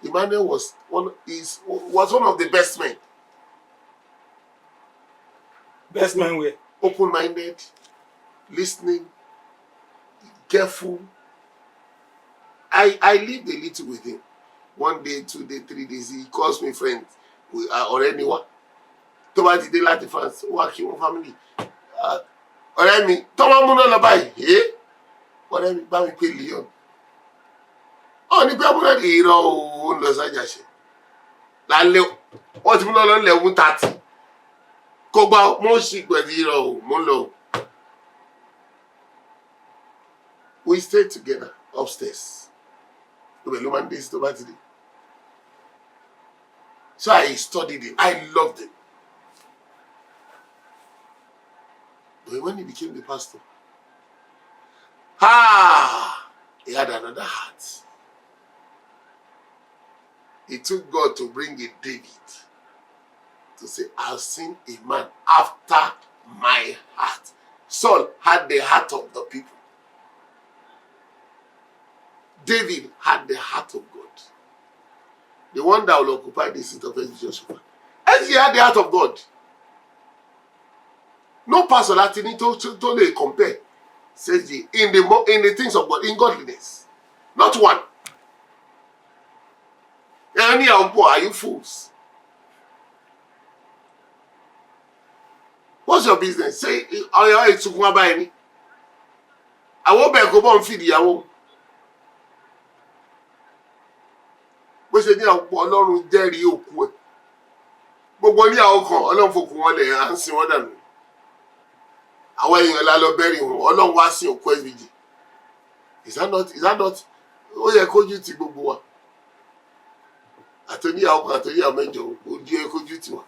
Emmanuel was one of the best men. Best man where? Open-minded, listening, careful. I lived a little with him. 1 day, 2 days, 3 days. He calls me friend. We are already one. Tomorrow the day like the fans, working with family. Ọ̀rẹ́ mi, tọ́mọ múná lọ báyìí. Ọ̀rẹ́ mi bá mi pé Leon. wọ́n ní pé múná di irọ́ o ń lọ sájà ṣe lálẹ́ wọ́n ti mú lọ́lọ́ 11:30 kó gbá mo ṣì pẹ̀lú irọ́ o mo ń lọ o. We stayed together upstairs. Ibẹ̀ ló máa ń dé sí tó bá ti dé. So I studied him. I loved him. But when he became the pastor, he had another heart. He took God to bring a David to say, I've seen a man after my heart. Saul had the heart of the people. David had the heart of God. The one that will occupy the seat of Joshua. And he had the heart of God. No pastor that you need to compare, says he, in the things of God, in godliness. Not one. Any are you fools? What's your business? Say, I won't be go and feed you. Bó ṣe ní àwọn Ọlọ́run jẹ́rìí òkú ẹ̀ gbogbo ní àwọn kan Ọlọ́run fòkù wọn lẹ̀ à ń sin wọn dànù àwọn èèyàn la lọ bẹ́rì wọn Ọlọ́run wá sí òkú SBG. Is that not ó yẹ kójú ti gbogbo wa àtòníyàwó kan àtòníyàwó mẹ́jọ ojú ẹ kójú ti wa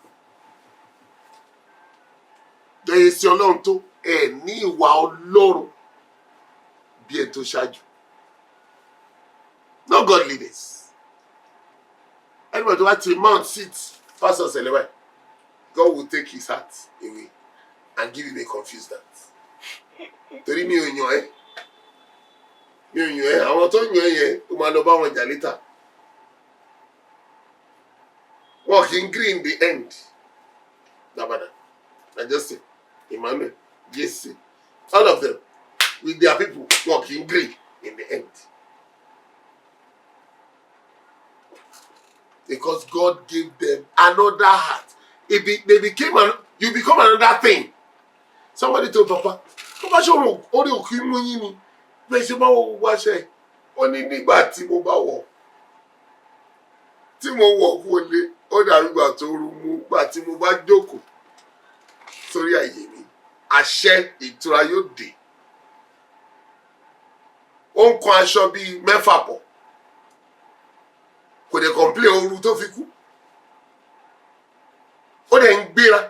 lẹ́yìn sí Ọlọ́run tó ẹ̀ ní ìwà Ọlọ́run bí ẹ tó ṣáájú. No godliness. Anybody who wants to mount seat, Pastor Selewai, God will take his heart away and give him a confused heart. Torí mi ò yàn ẹ́, àwọn tó yàn ẹ́ yẹn ó máa lọ bá wọn jà later. Wọ́n kì í gree in the end. Dabada, I just say, Emmanuel, Jesse, all of them, with their people, wọ́n kì í gree in the end. Because God gave them another heart. You become another thing. Somebody told Papa, Papa ṣe orí òkú mú yín ni bẹ́ẹ̀ ṣe máa wọ gbogbo aṣẹ ó ní nígbà tí mo bá wọ̀ tí mo wọ̀ kú olé ó dàbí ìgbà tó rú mú gbà tí mo bá jókòó sórí àyè mi àṣẹ ìtura yóò dé. Ó ń kan aṣọ bíi 6 pọ̀. Kò dẹ̀ complain ooru tó fi kú ó dẹ̀ ń gbéra.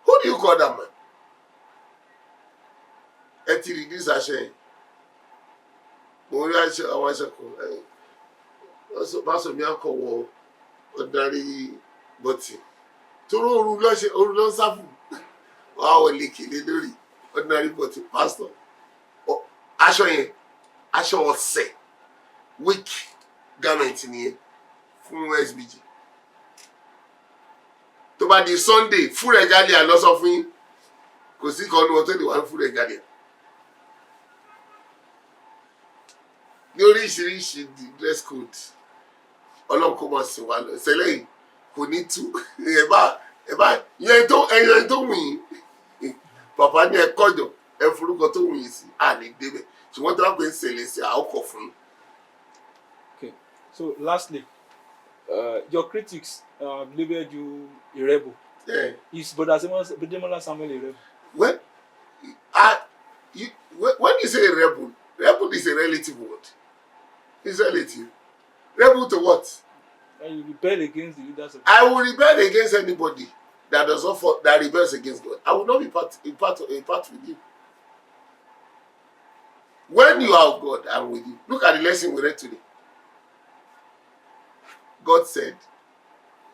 Who do you call that man? Ẹ ti reduce aṣẹ yẹn mo rí aṣọ àwọn aṣọ kan pásọ mi akọwọ ọdarí bọtì tóró ooru ló ń sáfù wà á wọlé kéde lórí ọdarí bọtì pásọ aṣọ yẹn aṣọ ọ̀sẹ̀ weak garment nìyẹn fún SBG tó bá di Sunday full regalia lọ sọ fún yín kò sí kan ní wọn tó lè wá full regalia ní oríṣiríṣi dress code Ọlọ́run kò mọ̀ sí wa lọ ṣẹlẹ̀ yìí kò ní tú ẹ̀bá yẹn tó wù yín bàbá ní ẹ kọjọ ẹ forúkọ tó wù yín sí àní débẹ̀ ṣùgbọ́n tó bá pè ń ṣẹlẹ̀ sí àókọ̀ fún yín. Okay, so lastly, your critics labeled you a rebel. Yeah. Is Brother Ademola Samuel a rebel? When you say rebel is a relative word. It's relative. Rebel to what? And you rebel against the leaders of I will rebel against anybody that does not that rebels against God. I will not be part with you. When you are of God, I'm with you. Look at the lesson we read today. God said,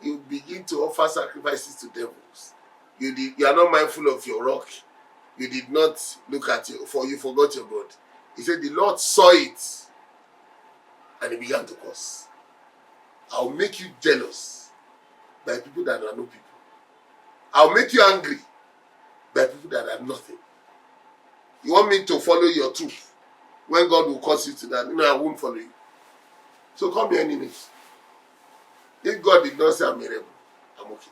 you begin to offer sacrifices to devils. You are not mindful of your rock. You did not look at you forgot your God. He said the Lord saw it and he began to curse. I'll make you jealous by people that are no people. I'll make you angry by people that are nothing. You want me to follow your truth when God will cause you to that? No, I won't follow you. So call me enemy. If God did not say I'm a rebel, I'm okay.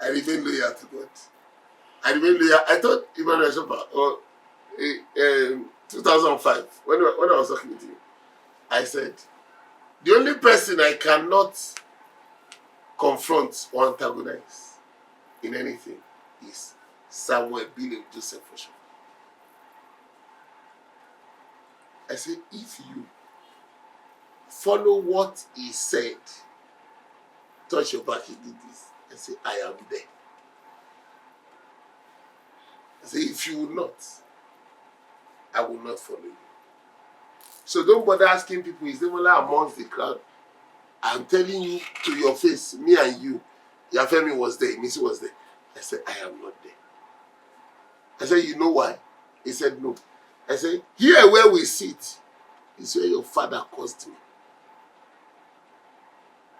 I remain loyal to God. I remember I thought Emmanuel Sope, or 2005, when I was talking with you, I said, the only person I cannot confront or antagonize in anything is Samuel Billy Joseph Osho. I said, if you follow what he said, touch your back, he did this. I say, I am there. I say, if you will not, I will not follow you. So don't bother asking people, is Ademola amongst the crowd? I'm telling you to your face, me and you, Yafemi was there, Missy was there. I said, I am not there. I said, you know why? He said, no. I said, here where we sit is where your father caused me.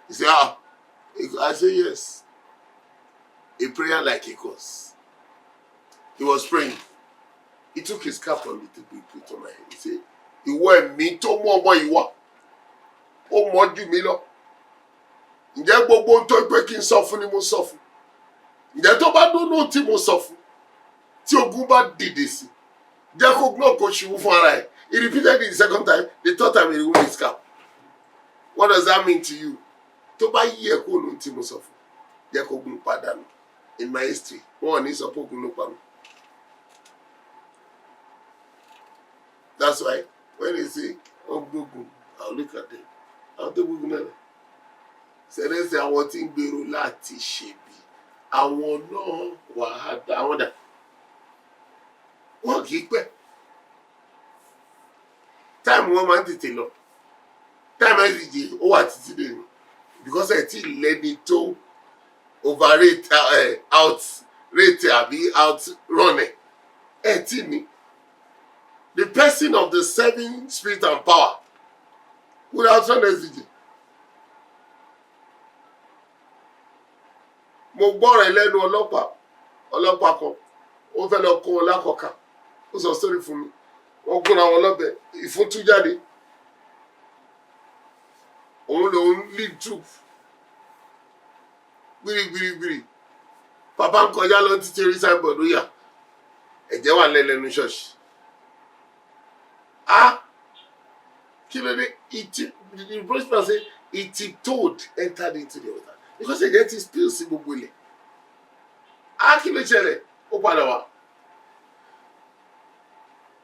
He said, ah. I said, yes. A prayer like a curse. He was praying. He took his cap on me to be put on my head. He said, ìwọ ẹ̀mí tó mú ọmọ ìwọ, ó mọ̀ jù mí lọ. Ǹjẹ́ gbogbo ohun tó pé kí n sọ fún ni mo sọ fún? Ǹjẹ́ tó bá dún náà tí mo sọ fún? Tí ogun bá dìde sí, jẹ́ kó náà kó ṣubú fún ara ẹ̀. He repeated it the second time. The third time he removed his cap. What does that mean to you? Tó bá yí ẹ̀ kó lóhun tí mo sọ fún, jẹ́ kó gun pàdánù. In my history, wọ́n ò ní sọ pé ogun ló pa mí. That's why when they say, oh, Google, I'll look at them. I'll do Google now. So they say, I want to be láti ṣe bí. Àwọn náà wà á dá àwọn dà. Wọ́n kì í pẹ́. Time wọ́n máa ń tètè lọ. Time SVJ, ó wà títí dé ni. Because ẹ̀ tí lẹ́ni tó overrate, outrate àbí outrun ẹ̀. Ẹ̀ tí ni. The person of the seven spirit and power would outrun SVJ. Mo gbọ́rọ̀ ẹlẹ́nu ọlọ́pàá kan, ó fẹ́ lọ kó wọn lákọ̀ọ́kà, ó sọ sórí fún mi, wọ́n gúnra wọn lọ́bẹ, ìfún tú jáde, òun lòun lead troop, gbìrìgbìrìgbìrì, pàpá ń kọjá lọ títí rí signboard ó yà, ẹ̀jẹ̀ wà lẹ́lẹ́nu ṣọ́ọ̀ṣì. Kí ló dé? The principal say he tiptoed entered into the water because he get his pills in gbogbo ilẹ̀. Kí ló ṣẹlẹ̀? Ó padà wá.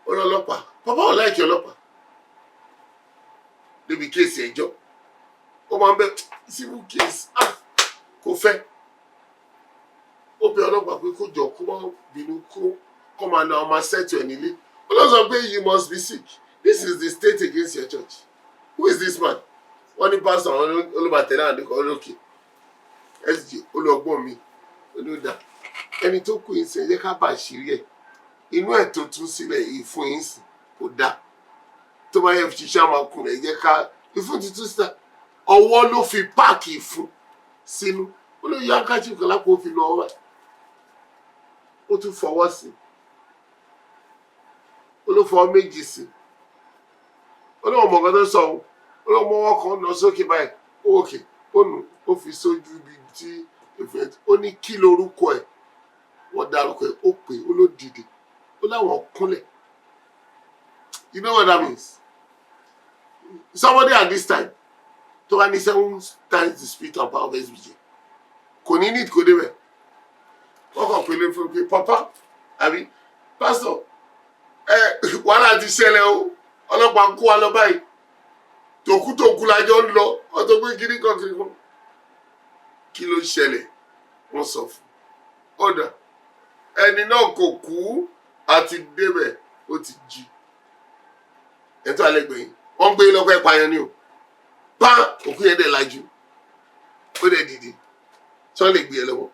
Ó lọ ọlọ́pàá. Papa ò láìkí ọlọ́pàá. Débi kéèsì ẹjọ́. Ó máa ń bẹ civil case. Kò fẹ́. Ó bẹ ọlọ́pàá pé kó jọ kó má bínú kó máa na ọmọ sẹ́tù ẹ̀ nílé. Ó lọ sọ pé you must be sick. This is the state against your church. Who is this man? Wọ́n ní pastor àwọn olùbàtẹ́lẹ̀ àdékọ́ olókè. SG olùọgbọ́n mi olùdá. Ẹni tó kù yín sẹ́yìn jẹ́ ká bá àṣírí ẹ̀. Inú ẹ̀ tó tún sílẹ̀ ìfún yín sì kò dáa. Tó bá yẹ fi ṣiṣẹ́ àmàkùn rẹ̀ jẹ́ ká ìfún tuntun síta. Ọwọ́ ló fi páàkì ìfún sínú. Ó ló yọ akáṣí kan lápò òfin lọ ọwọ́ ẹ̀. Ó tún fọwọ́ sí. Ó ló fọwọ́ méjì sí. Olóhùn mọ̀gán tó sọ ọ́, olóhùn mọ́wọ́ kan lọ sókè báyìí, ó òkè, ó nù, ó fi sójú ibi tí ìfẹ́, ó ní kí lorúkọ ẹ̀, wọ́n dárúkọ ẹ̀, ó pè, ó ló dìde, ó láwọn kúnlẹ̀. You know what that means? Somebody at this time, tó wá ní 7 times the spirit and power of SBJ, kò ní need kó débẹ̀. Wọ́n kàn pè lé fún mi pé, Papa, àbí, Pastor, wàhálà ti ṣẹlẹ̀ o. Ọlọ́pàá kó wa lọ báyìí tòkútòkú lájọ ń lọ ọtọ pé kiri kan kí ló ṣẹlẹ̀ wọ́n sọ fún ọ̀dà ẹni náà kò kú àti débẹ̀ ó ti jí ẹ̀tọ́ alẹ́gbẹ̀ẹ́ wọ́n gbé lọ́pọ̀ ẹ̀pààyàn ni o bá òkú yẹn dẹ̀ lajú ó dẹ̀ dìde tí wọ́n lè gbé ẹ lọ́wọ́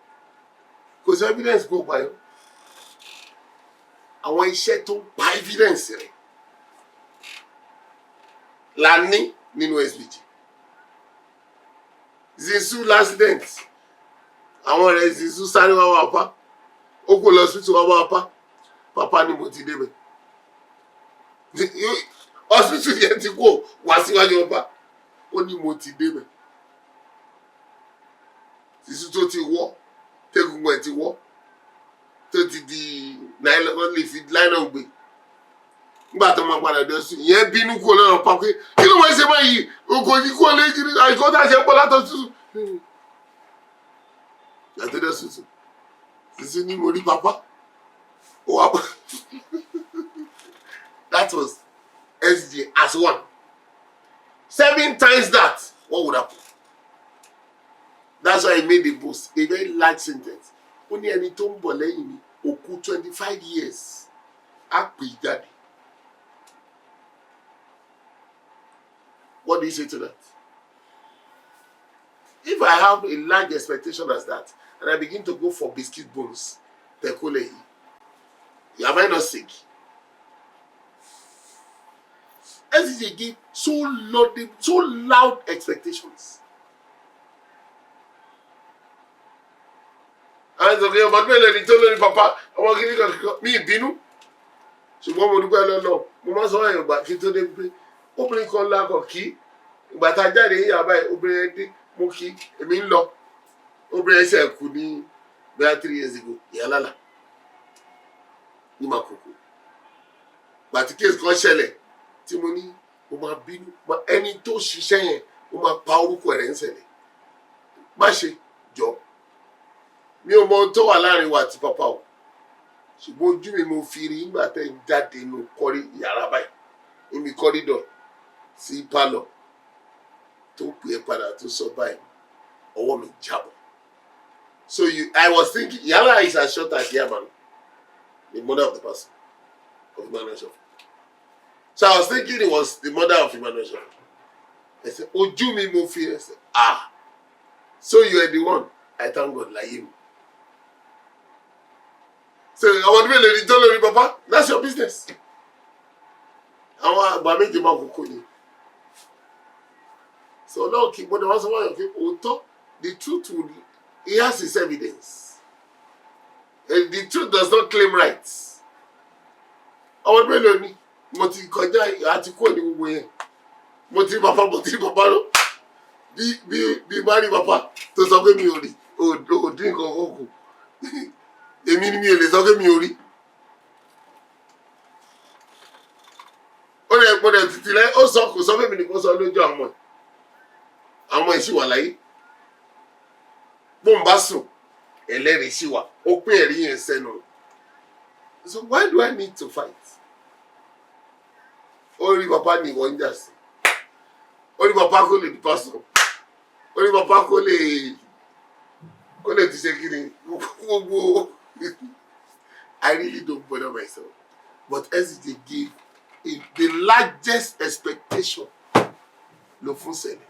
kò sí evidence kó pààyàn àwọn iṣẹ́ tó ń pa evidence rẹ̀ la ní nínú SBJ. Zizu l'accident àwọn ọ̀rẹ́ Zizu sáré wá wá pa ó kó lọ hospital wá wá pa papa ni mo ti débẹ̀ hospital yẹn ti kó wá síwájú ọba ó ní mo ti débẹ̀ Zizu tó ti wọ́ tẹ́gungun ẹ̀ ti wọ́ tó ti di nylon wọ́n lè fi nylon gbé nígbà tó máa padà dé sùn ìyẹn bínú kó lọ́rọ̀ pa pé kí ló wọ́n ṣe báyìí ògò yìí kó lé jírí àìkọ́ tá a ṣe ń pọ̀ látọ̀ tútù yàtọ̀ dé sùn sísú ní mo rí papa ó wá pa that was SJ as one 7 times that what would happen. That's why he made the boast, a very large sentence. Ó ní ẹni tó ń bọ̀ lẹ́yìn mi, òkú 25 years, á pè jáde. What do you say to that? If I have a large expectation as that, and I begin to go for biscuit bones, tekole, am I not sick? SJ gave so loud expectations. Àwọn ìsọ̀kè ọmọ ọdún ẹlẹ́ni tó lórí papa ọmọ kìíní kan mí ìbínú ṣùgbọ́n mo dúpẹ́ lọ́nà mo máa sọ ẹ̀yìn ìgbà kí tó dé pé obìnrin kan lákọ̀ kí ìgbà tá a jáde yíyá báyìí obìnrin ẹdín mo kí èmi ń lọ obìnrin ẹsẹ̀ kù ní bẹ́ẹ̀ 3 years ago ìyá lálà ní Makoko gbàtí kéèsì kan ṣẹlẹ̀ tí mo ní mo máa bínú ẹni tó ṣiṣẹ́ yẹn mo máa pa orúkọ rẹ̀ ń ṣẹlẹ̀ má ṣe jọ mi ò mọ ohun tó wà láàrin wa àti papa o ṣùgbọ́n ojú mi mo fi rí nígbà tẹ́ ń jáde inú kọ́rí yàrá báyìí níbi kọ́rídọ̀ sí pálọ̀ tó pè é padà tó sọ báyìí ọwọ́ mi jábọ̀ so I was thinking yàrá is as short as Yaman the mother of the person of Emmanuel Shop so I was thinking it was the mother of Emmanuel Shop I said ojú mi mo fi ẹ sẹ so you are the one I thank God láyé mi. So àwọn ọdún mélòó ni tó lórí papa that's your business. Àwọn àgbà méjì máa kókó ni. So náà kí gbọ́dọ̀ wọ́n sọ wọ́n yàn pé òótọ́ the truth will he has his evidence and the truth does not claim rights. Àwọn ọdún mélòó ni mo ti kọjá àti kúrò ní gbogbo yẹn mo ti rí papa lọ bí bá rí papa tó sọ pé mi ò rí òdì nǹkan kókò èmi ni mi ò lè sọ pé mi ò rí ó lè gbọ́dọ̀ títí lẹ ó sọ kò sọ pé mi nìkan sọ lójú àwọn ìṣì wà láyé bó ń bá sùn ẹlẹ́rìí ṣì wà ó pín ẹ̀rí yẹn sẹ́nu so why do I need to fight? Ó rí papa ní ìwọ ń jà sí ó rí papa kó lè di pásítọ̀ ó rí papa kó lè ti ṣe kí ni gbogbo. I really don't bother myself. But SJ gave the largest expectation. Ló fún ṣẹlẹ̀.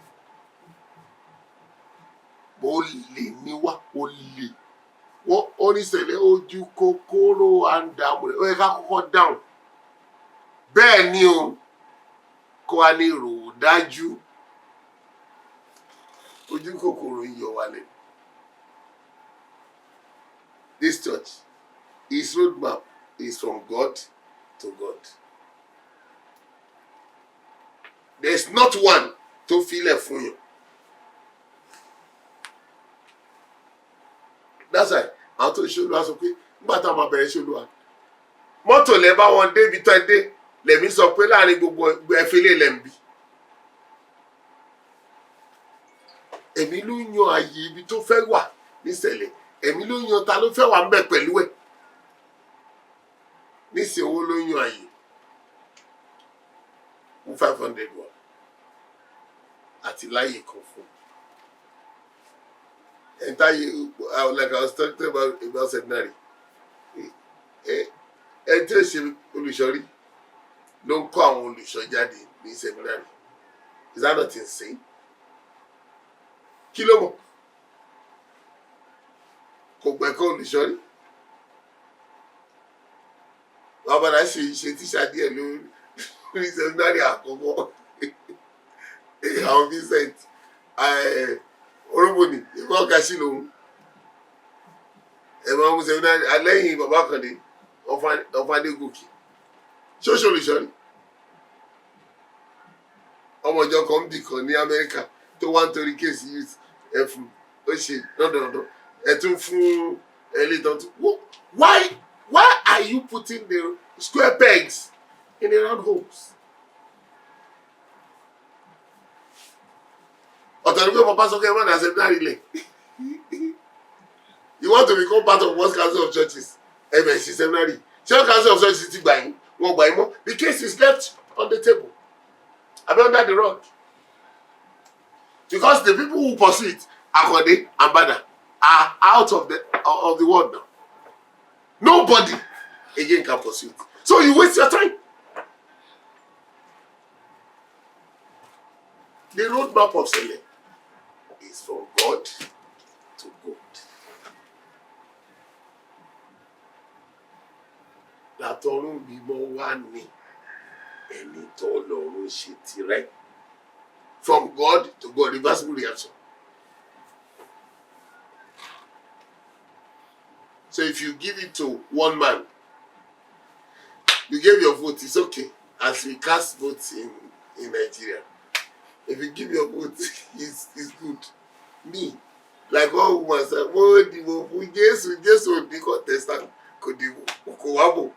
Bó lè níwá, ó lè. Wọ́n ní ṣẹlẹ̀ ojú kòkòrò àǹdàmù rẹ̀. Ó yẹ ká kọ́kọ́ dáhùn. Bẹ́ẹ̀ ni o, kó wa lè rò ó dájú. Ojú kòkòrò ń yọ wa lẹ́nu. This church, his roadmap is from God to God. There's not one to feel a fún. That's why àwọn tó ṣe Olúwa sọ pé nígbà táwọn máa bẹ̀rẹ̀ ṣe Olúwa mọ́tò lẹ́ bá wọn dé ibi tó dé lẹ́mí sọ pé láàrin gbogbo ẹ̀fẹ́lẹ́ lẹ́m̀bí. Èmi ló yan ààyè ibi tó fẹ́ wà nísẹ̀lẹ̀. Èmi ló yan ta ló fẹ́ wà ń bẹ̀ pẹ̀lú ẹ̀ nísìnyí owó ló yan àyè fún 500 wà àti láyè kan fún ẹ̀ńtáyé like I was talking about seminary ẹ̀ tí ó ṣe olùṣọ́rí ló ń kọ́ àwọn olùṣọ́ jáde ní seminary is that not insane? Kí ló mọ̀? Kò gbẹ̀kọ́ olùṣọ́rí bàbá náà ṣe tíṣà díẹ̀ lórí sẹ́mínárì àkọ́kọ́ àwọn Vincent orúbọ̀nì ìwọ ọ̀gá sí lòun ẹ̀rọ ọmọ sẹ́mínárì alẹ́yìn bàbá kan dé ọ̀fadégòkè ṣóṣó olùṣọ́rí ọmọ ìjọ kan bì kan ní Amẹ́ríkà tó wá ń torí kéèsì youth ẹ̀fún ó ṣe lọ́dọọdọ ẹ̀ tún fún Why are you putting the square pegs in the round holes? You want to become part of one council of churches? MSC seminary. Second council of churches is buying. One buy more. The case is left on the table. I mean under the rug. Because the people who pursue it, Akode and Bada, are out of the world now. Nobody again can pursue it. So you waste your time. The roadmap of Sele is from God to God. Látọ̀run bímọ wá ní ẹni tó lọ́run ṣe tirẹ̀. From God to God, reversible reaction. So if you give it to one man, you gave your vote, it's okay. As we cast votes in Nigeria, if you give your vote, it's good. Me, like one woman said, mo dìbò fún Jésù ní contestant kò dìbò kò wá bò.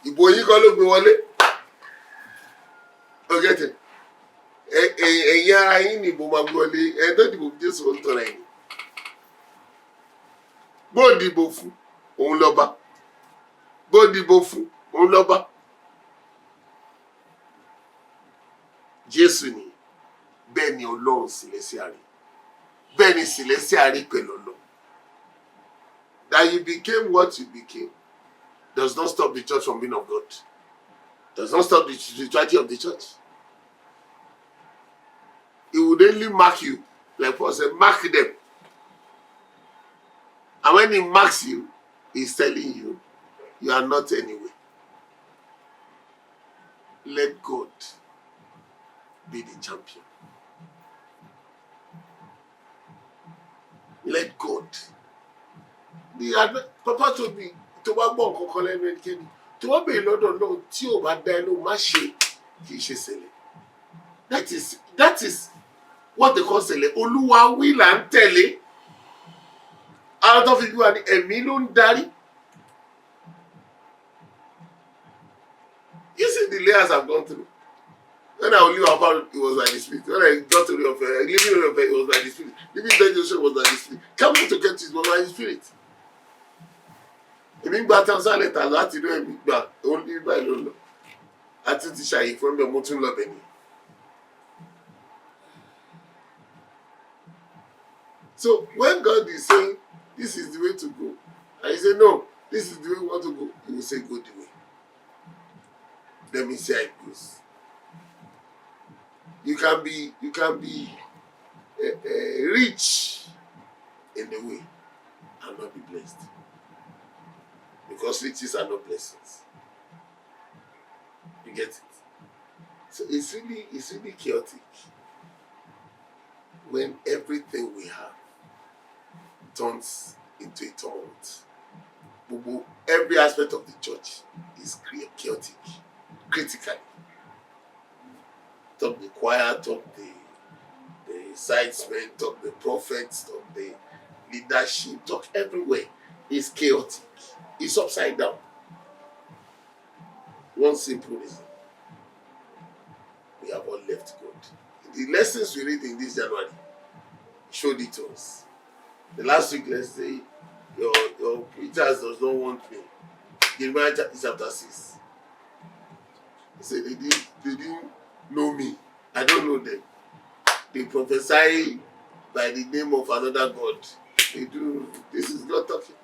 Ìbò yín kọ́ ló gbé wọlé. O get it? Ẹ̀yin ara yín ni ìbò máa gbé wọlé. Ẹ tó dìbò fún Jésù ń tọrọ ẹ̀yìn. Bó dìbò fún òun lọ́ba. Bó dìbò fún òun lọ́ba. Jésù ni bẹ́ẹ̀ ni Ọlọ́run Celestial. Bẹ́ẹ̀ ni Celestial pẹ̀lú Ọlọ́run. That you became what you became does not stop the church from being of God. Does not stop the spirituality of the church. It would only mark you, like Paul said, mark them. And when he marks you, he's telling you, you are not anyway. Let God be the champion. Let God. Papa told me, tó bá gbọ́ nǹkan kan lẹ́nu ẹnikẹ́ni, tó bá béèrè lọ́dọ̀ Ọlọ́run tí ò bá dá ẹ lóhùn má ṣe kì í ṣe ṣẹlẹ̀. That is what they call ṣẹlẹ̀. Olúwa wí là ń tẹ̀lé. Àwọn tó fi bí wa ní ẹ̀mí ló ń darí. You see the layers I've gone through. When I leave Apart, it was like the Spirit. When I got to Rio of leaving Rio of it was like the Spirit. Leaving Benjamin was like the Spirit. Coming to get it was like the Spirit. Èmi gba tansan lẹ́tà láti inú ẹ̀mí gbà ó ní báyìí ló lọ. Àti ti ṣàyè fún mi mo tún lọ bẹ̀ ni. So when God is saying this is the way to go, and he say no, this is the way we want to go, he will say go the way. Let me see how it goes. You can be rich in the way and not be blessed. Because riches are not blessings. You get it? So it's really chaotic when everything we have turns into a tumult. Every aspect of the church is chaotic, critically. Talk the choir, talk the sidesmen, talk the prophets, talk the leadership, talk everywhere. It's chaotic. It's upside down. One simple reason. We have all left God. The lessons we read in this January showed it to us. The last week, let's say, your preachers does not want me. Jeremiah chapter 6. He said they didn't know me. I don't know them. They prophesy by the name of another God. They do. This is God talking.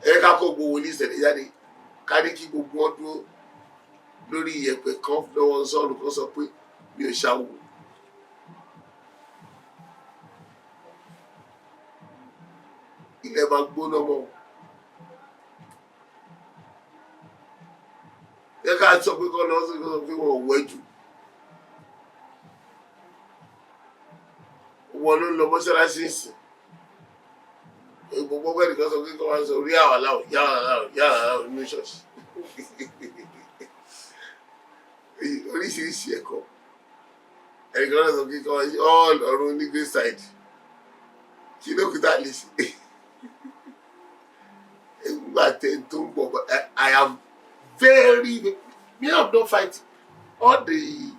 Ẹ̀ka kó gbowó ní ìṣẹ̀lẹ̀ jáde ká ní kí gbogbo wọn dúró lórí ìyẹ̀pẹ̀ kan lọ́wọ́ sọ́ọ̀nù kan sọ pé mi ò ṣàwò. Ilẹ̀ máa gbóná mọ́. Ẹ̀ka sọ pé kọ́ lọ́wọ́ sọ pé wọ́n ò wẹ́jù. Wọ́n ló ń lọ mọ́ṣáláṣí ìsìn. Gbogbo ọgbẹ́ nìkan sọ pé kọ́ máa ń sọ rí àwọn aláwọ̀ yára nínú ṣọ́ọ̀ṣì. Oríṣiríṣi ẹ̀kọ́. Ẹnìkan náà sọ pé kọ́ máa ń ṣe all ọ̀run ní grey side. Kí ló kú tá a lè ṣe? But I am very, me, I'm not fighting. All the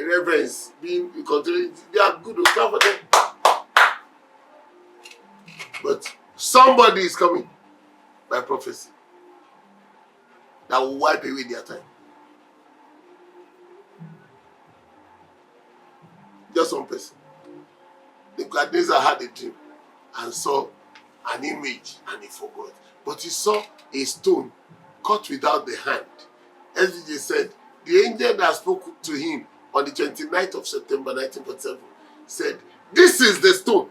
reverends being controlling, they are good to come for them. But somebody is coming by prophecy that will wipe away their time. Just one person. The Nebuchadnezzar had a dream and saw an image and he forgot. But he saw a stone cut without the hand. SVJ said, the angel that spoke to him on the 29th of September 1947 said, this is the stone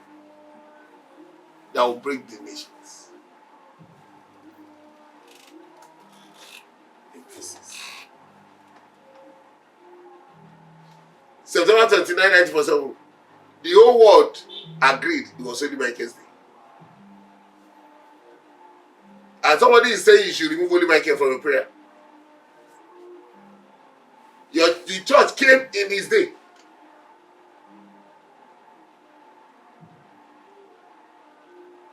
that will break the nations in pieces. September 29, 1947, the whole world agreed it was Holy Michael's day. And somebody is saying you should remove Holy Michael from your prayer. The church came in his day.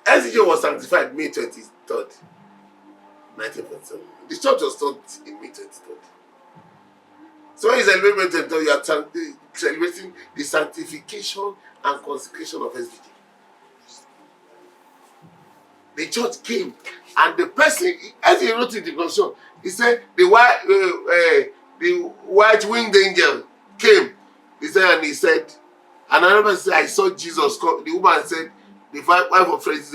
SJ was sanctified May 23rd, 1947. The church was taught in May 23rd. So when you celebrate May 23rd, you are celebrating the sanctification and consecration of SVJ. The church came, and the person, as he wrote in the constitution, he said the white winged angel came. He said, and he said, and another person said, I saw Jesus come. The woman said, the wife of Francis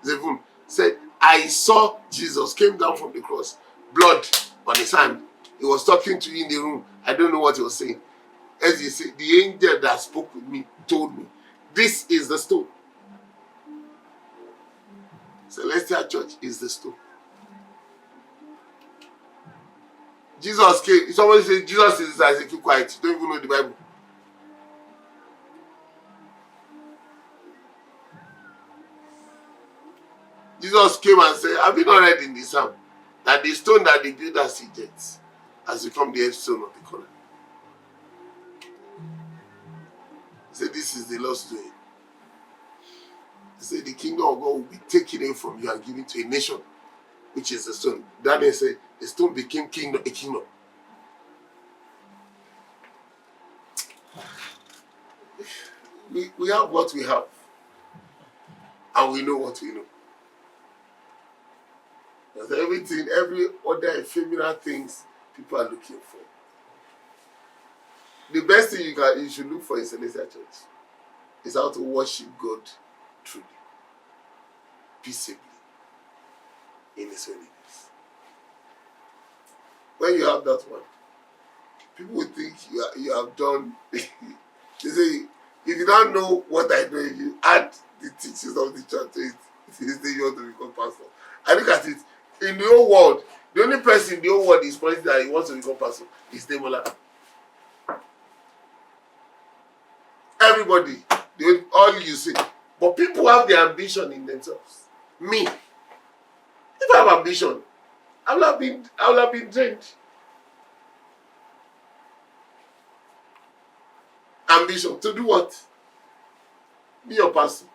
Zevun said, I saw Jesus came down from the cross, blood on his hand. He was talking to you in the room. I don't know what he was saying. As he said, the angel that spoke with me told me, this is the stone. Celestial Church is the stone. Jesus came. Somebody said Jesus is as keep quiet. You don't even know the Bible. Jesus came and said, have you not read in the Psalm that the stone that the builders rejects has become the headstone of the corner? He said, this is the Lord's doing. He said, the kingdom of God will be taken away from you and given to a nation, which is the stone. Daniel said, the stone became a kingdom. We have what we have, and we know what we know. Because everything, every other ephemeral things people are looking for. The best thing you should look for in Celestial Church is how to worship God truly, peaceably, in His holiness. When you have that one, people will think you have done. They say, if you don't know what I know, if you add the teachings of the church to it, say you want to become pastor. I look at it, in the whole world, the only person in the whole world is pointing that he wants to become pastor is Ademola. Everybody, all you see. But people have their ambition in themselves. Me, if I have ambition, I will have been trained. Ambition to do what? Be your pastor.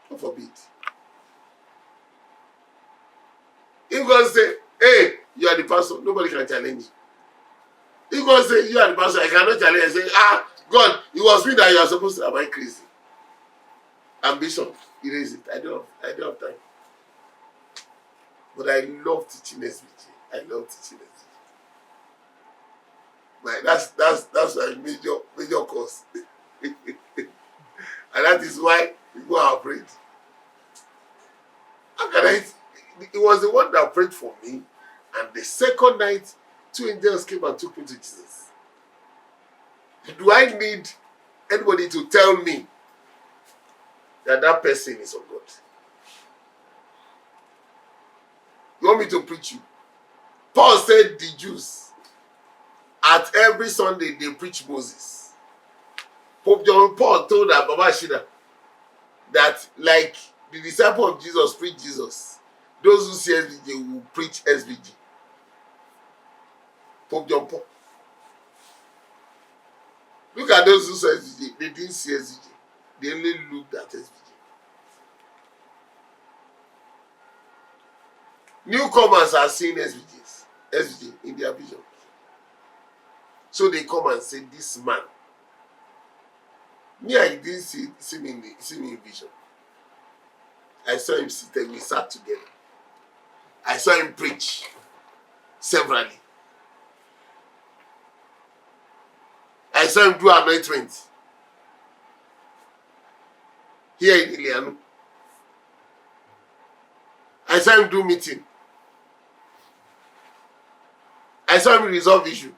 God forbid. If God say, hey, you are the pastor, nobody can challenge you. If God say, you are the pastor, I cannot challenge you. I say, God, it was me that you are supposed to. Am I crazy? Ambition, erase it. I don't have time. But I love teaching SBG. I love teaching SBG. That's my major cause. And that is why people are afraid. How can I? It was the one that prayed for me, and the second night, 2 angels came and took me to Jesus. Do I need anybody to tell me that person is of God? You want me to preach you? Paul said the Jews, at every Sunday, they preach Moses. Pope John Paul told Baba Shida that, like the disciple of Jesus preach Jesus, those who see SBJ will preach SBJ. Pope John Paul. Look at those who saw SBJ. They didn't see SBJ. They only looked at SBJ. Newcomers are seeing SVJ in their vision. So they come and say, this man. Me, I didn't see me in vision. I saw him seated, we sat together. I saw him preach severally. I saw him do anointment here in Ilianu. I saw him do meeting. I saw him resolve issue.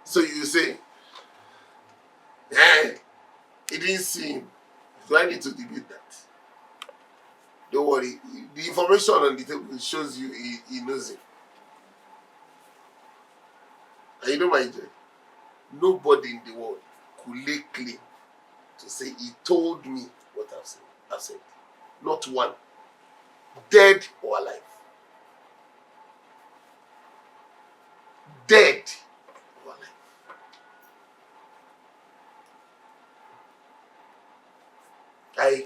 So you say, he didn't see him. Do I need to debate that? Don't worry. The information on the table shows you he knows him. And you know my joy? Nobody in the world could lay claim to say he told me what I've said. Not one. Dead or alive. Dead or alive.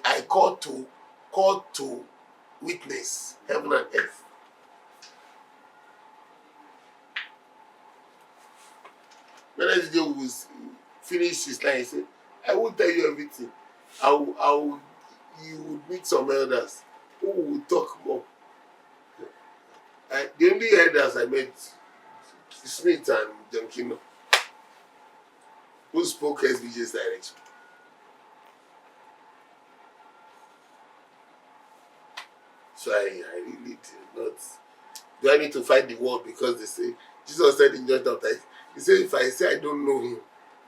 I call to witness heaven and earth. When SJ will finish his line, he said, I won't tell you everything. You would meet some elders who will talk more. The only elders I met, Smith and John Kino, who spoke SBJ's direction. So I really did not. Do I need to fight the world because they say, Jesus said in John chapter 8, he said, if I say I don't know him,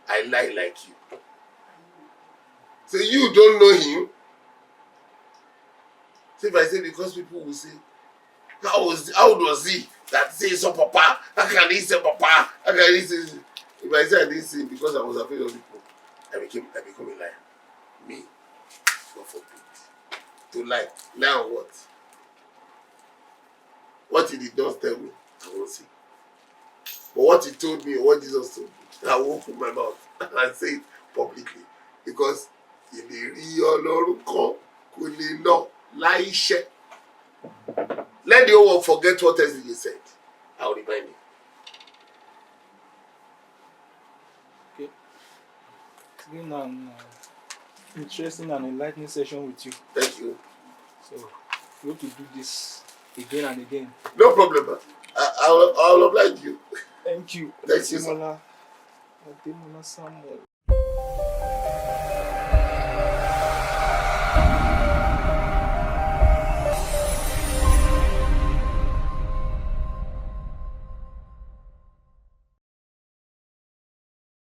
I lie like you. So you don't know him. So if I say, because people will say, how does he that says so papa? How can he say papa? How can he say? If I say I didn't say because I was afraid of people, I become a liar. Me, God forbid. To lie. Lie on what? What he did not tell me, I won't say. But what he told me, or what Jesus told me, I will open my mouth and say it publicly. Because let the whole world forget what SDJ said. I will remind you. Okay. It's been an interesting and enlightening session with you. Thank you. So we hope to do this again and again. No problem. I will oblige you. Thank you. Thank you, sir. Ademola Samuel.